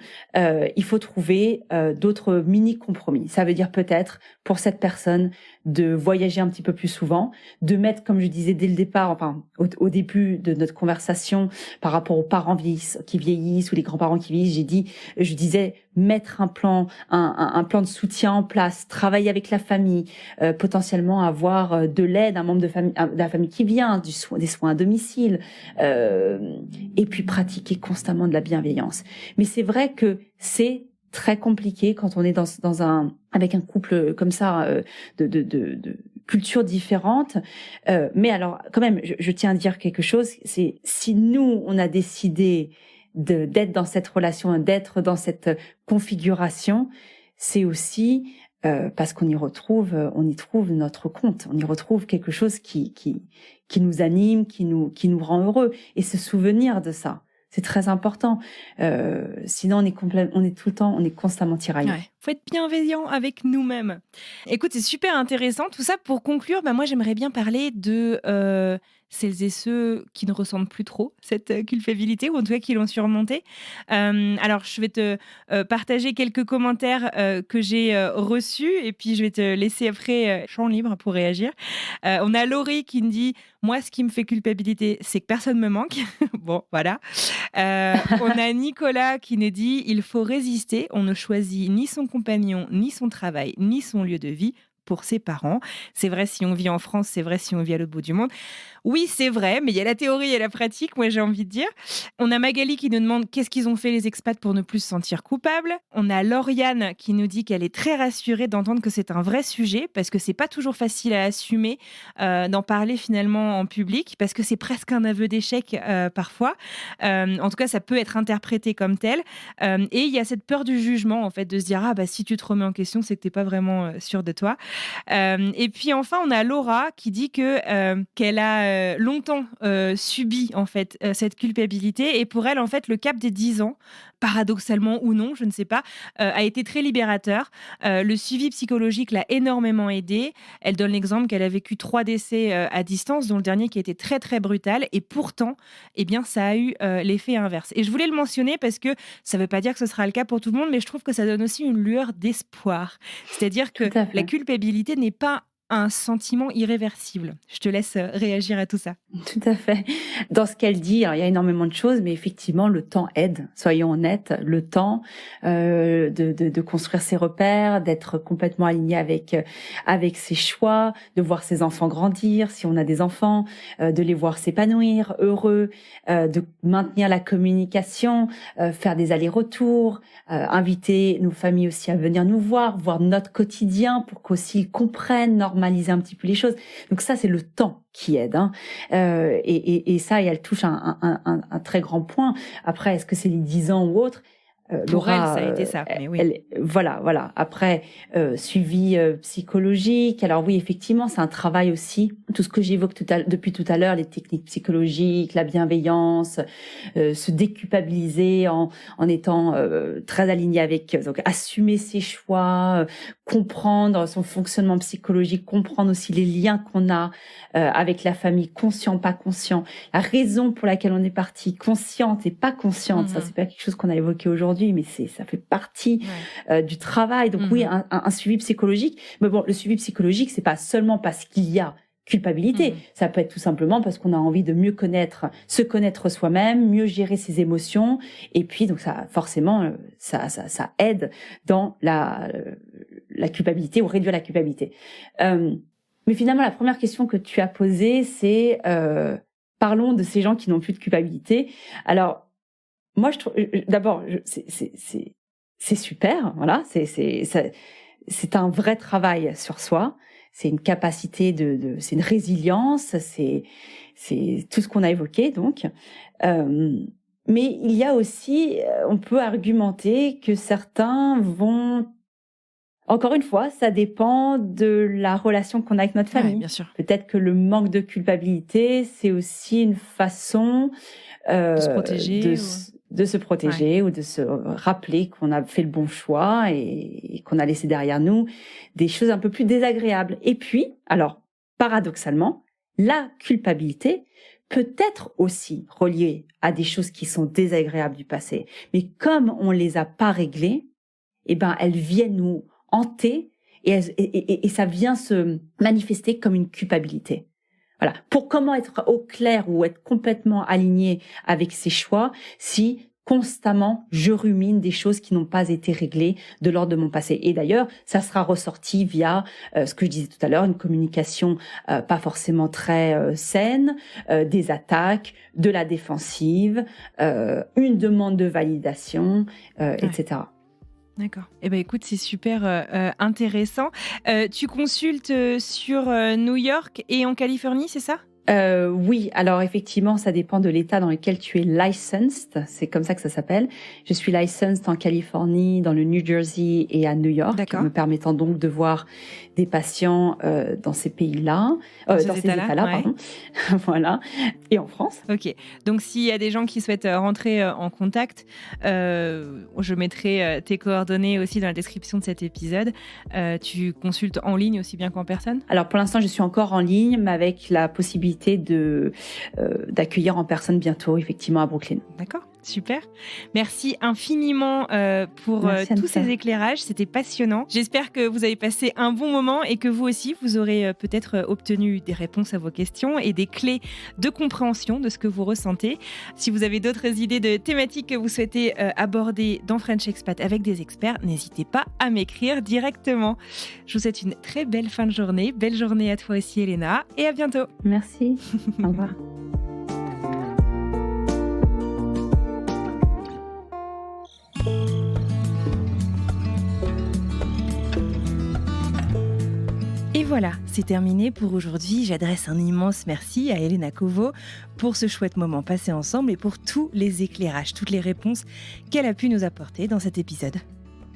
il faut trouver d'autres mini-compromis. Ça veut dire peut-être, pour cette personne, de voyager un petit peu plus souvent, de mettre, comme je disais dès le départ, enfin au début de notre conversation, par rapport aux parents qui vieillissent ou les grands-parents qui vieillissent, je disais mettre un plan de soutien en place, travailler avec la famille, potentiellement avoir de l'aide, un membre de la famille qui vient, des soins à domicile, et puis pratiquer constamment de la bienveillance. Mais c'est vrai que c'est très compliqué quand on est avec un couple comme ça, cultures différentes. Mais alors, quand même, je tiens à dire quelque chose. C'est si nous, on a décidé d'être dans cette relation, d'être dans cette configuration, c'est aussi parce qu'on on y trouve notre compte. On y retrouve quelque chose qui nous anime, qui nous rend heureux. Et se souvenir de ça, c'est très important. Sinon, on est constamment tiraillé. Ouais. Faut être bienveillant avec nous-mêmes. Écoute, c'est super intéressant. Tout ça pour conclure, moi j'aimerais bien parler de celles et ceux qui ne ressentent plus trop cette culpabilité, ou en tout cas qui l'ont surmontée. Alors, je vais te partager quelques commentaires que j'ai reçus, et puis je vais te laisser après champ libre pour réagir. On a Laurie qui me dit « Moi, ce qui me fait culpabilité, c'est que personne me manque. » Bon, voilà. On a Nicolas qui nous dit « Il faut résister, on ne choisit ni son compagnon, ni son travail, ni son lieu de vie pour ses parents. C'est vrai si on vit en France, c'est vrai si on vit à l'autre bout du monde. » Oui, c'est vrai, mais il y a la théorie et la pratique, moi j'ai envie de dire. On a Magali qui nous demande qu'est-ce qu'ils ont fait les expats pour ne plus se sentir coupables. On a Lauriane qui nous dit qu'elle est très rassurée d'entendre que c'est un vrai sujet, parce que c'est pas toujours facile à assumer d'en parler finalement en public, parce que c'est presque un aveu d'échec parfois. En tout cas, ça peut être interprété comme tel. Et il y a cette peur du jugement, en fait, de se dire « Ah, bah si tu te remets en question, c'est que t'es pas vraiment sûr de toi. » Et puis enfin, on a Laura qui dit qu'elle a longtemps subi en fait cette culpabilité, et pour elle en fait le cap des 10 ans, paradoxalement ou non, je ne sais pas, a été très libérateur. Le suivi psychologique l'a énormément aidée. Elle donne l'exemple qu'elle a vécu 3 décès à distance, dont le dernier qui a été très très brutal, et pourtant eh bien ça a eu l'effet inverse. Et je voulais le mentionner parce que ça ne veut pas dire que ce sera le cas pour tout le monde, mais je trouve que ça donne aussi une lueur d'espoir. C'est-à-dire que la culpabilité n'est pas un sentiment irréversible. Je te laisse réagir à tout ça. Tout à fait. Dans ce qu'elle dit, alors, il y a énormément de choses, mais effectivement, le temps aide. Soyons honnêtes, le temps de construire ses repères, d'être complètement aligné avec ses choix, de voir ses enfants grandir, si on a des enfants, de les voir s'épanouir, heureux, de maintenir la communication, faire des allers-retours, inviter nos familles aussi à venir nous voir notre quotidien pour qu'aussi ils comprennent, normaliser un petit peu les choses. Donc ça, c'est le temps qui aide. Et ça, et elle touche un très grand point. Après, est-ce que c'est les 10 ans ou autre? Pour elle, ça a été ça. Mais oui. Voilà. Après, suivi psychologique. Alors oui, effectivement, c'est un travail aussi. Tout ce que j'évoque depuis tout à l'heure, les techniques psychologiques, la bienveillance, se déculpabiliser en étant très aligné avec, donc assumer ses choix, comprendre son fonctionnement psychologique, comprendre aussi les liens qu'on a avec la famille, conscient, pas conscient, la raison pour laquelle on est parti, consciente et pas consciente. Ça, c'est pas quelque chose qu'on a évoqué aujourd'hui, mais ça fait partie du travail. Donc oui, un suivi psychologique. Mais bon, le suivi psychologique, c'est pas seulement parce qu'il y a culpabilité. Ça peut être tout simplement parce qu'on a envie de mieux se connaître soi-même, mieux gérer ses émotions. Et puis, donc ça, forcément, ça aide dans la culpabilité ou réduire la culpabilité. Mais finalement, la première question que tu as posée, c'est parlons de ces gens qui n'ont plus de culpabilité. Alors, moi, je trouve, d'abord, c'est super, voilà, c'est un vrai travail sur soi. C'est une capacité c'est une résilience, c'est tout ce qu'on a évoqué, donc. Mais il y a aussi, on peut argumenter que certains vont. Encore une fois, ça dépend de la relation qu'on a avec notre famille. Ouais, bien sûr. Peut-être que le manque de culpabilité, c'est aussi une façon de se protéger, de se protéger ou de se rappeler qu'on a fait le bon choix et qu'on a laissé derrière nous des choses un peu plus désagréables. Et puis, alors, paradoxalement, la culpabilité peut être aussi reliée à des choses qui sont désagréables du passé. Mais comme on les a pas réglées, eh ben, elles viennent nous hanter et ça vient se manifester comme une culpabilité. Voilà. Pour comment être au clair ou être complètement aligné avec ses choix si constamment je rumine des choses qui n'ont pas été réglées de l'ordre de mon passé. Et d'ailleurs, ça sera ressorti via ce que je disais tout à l'heure, une communication pas forcément très saine, des attaques, de la défensive, une demande de validation, etc. D'accord. Eh ben, écoute, c'est super intéressant. Tu consultes sur New York et en Californie, c'est ça ? Oui, alors effectivement, ça dépend de l'État dans lequel tu es licensed. C'est comme ça que ça s'appelle. Je suis licensed en Californie, dans le New Jersey et à New York, D'accord. me permettant donc de voir des patients dans ces pays-là, dans ces États-là, ouais. pardon. Voilà, et en France. Ok. Donc, s'il y a des gens qui souhaitent rentrer en contact, je mettrai tes coordonnées aussi dans la description de cet épisode. Tu consultes en ligne aussi bien qu'en personne ? Alors pour l'instant, je suis encore en ligne, mais avec la possibilité d'accueillir en personne bientôt, effectivement, à Brooklyn. D'accord, super. Merci infiniment pour Merci, tous Anissa. ces éclairages, c'était passionnant. J'espère que vous avez passé un bon moment et que vous aussi, vous aurez peut-être obtenu des réponses à vos questions et des clés de compréhension de ce que vous ressentez. Si vous avez d'autres idées de thématiques que vous souhaitez aborder dans French Expat avec des experts, n'hésitez pas à m'écrire directement. Je vous souhaite une très belle fin de journée. Belle journée à toi aussi, Elena, et à bientôt. Merci. Au revoir. Et voilà, c'est terminé pour aujourd'hui. J'adresse un immense merci à Elena Covo pour ce chouette moment passé ensemble et pour tous les éclairages, toutes les réponses qu'elle a pu nous apporter dans cet épisode.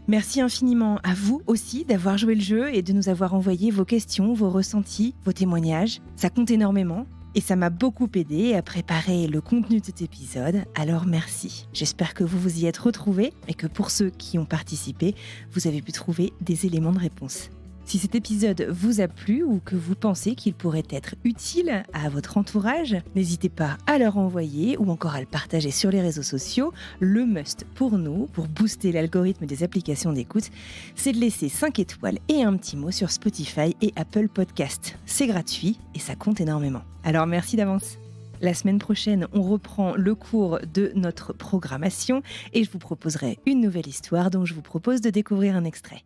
Merci infiniment à vous aussi d'avoir joué le jeu et de nous avoir envoyé vos questions, vos ressentis, vos témoignages. Ça compte énormément et ça m'a beaucoup aidé à préparer le contenu de cet épisode, alors merci. J'espère que vous vous y êtes retrouvés et que pour ceux qui ont participé, vous avez pu trouver des éléments de réponse. Si cet épisode vous a plu ou que vous pensez qu'il pourrait être utile à votre entourage, n'hésitez pas à leur envoyer ou encore à le partager sur les réseaux sociaux. Le must pour nous, pour booster l'algorithme des applications d'écoute, c'est de laisser 5 étoiles et un petit mot sur Spotify et Apple Podcast. C'est gratuit et ça compte énormément. Alors merci d'avance. La semaine prochaine, on reprend le cours de notre programmation et je vous proposerai une nouvelle histoire dont je vous propose de découvrir un extrait.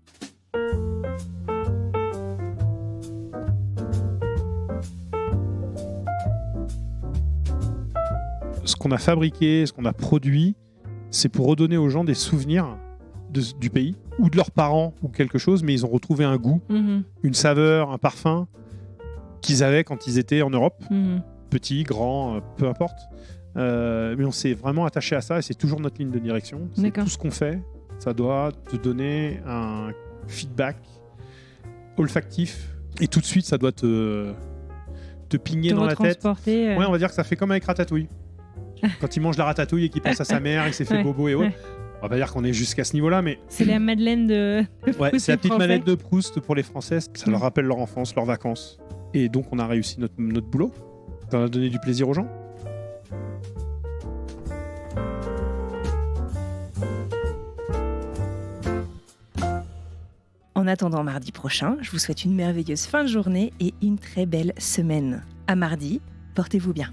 Ce qu'on a fabriqué, ce qu'on a produit, c'est pour redonner aux gens des souvenirs du pays ou de leurs parents ou quelque chose, mais ils ont retrouvé un goût, une saveur, un parfum qu'ils avaient quand ils étaient en Europe, petits, grands, peu importe. Mais on s'est vraiment attaché à ça et c'est toujours notre ligne de direction. C'est D'accord. tout ce qu'on fait, ça doit te donner un feedback olfactif et tout de suite ça doit te pigner dans la tête. Ouais, on va dire que ça fait comme avec Ratatouille. Quand il mange la ratatouille et qu'il pense à sa mère, il s'est fait bobo et autres. Ouais. On va pas dire qu'on est jusqu'à ce niveau-là, mais... C'est la Madeleine de ouais, c'est la petite Madeleine de Proust pour les Français. Ça leur rappelle leur enfance, leurs vacances. Et donc, on a réussi notre boulot. Ça a donné du plaisir aux gens. En attendant mardi prochain, je vous souhaite une merveilleuse fin de journée et une très belle semaine. À mardi, portez-vous bien.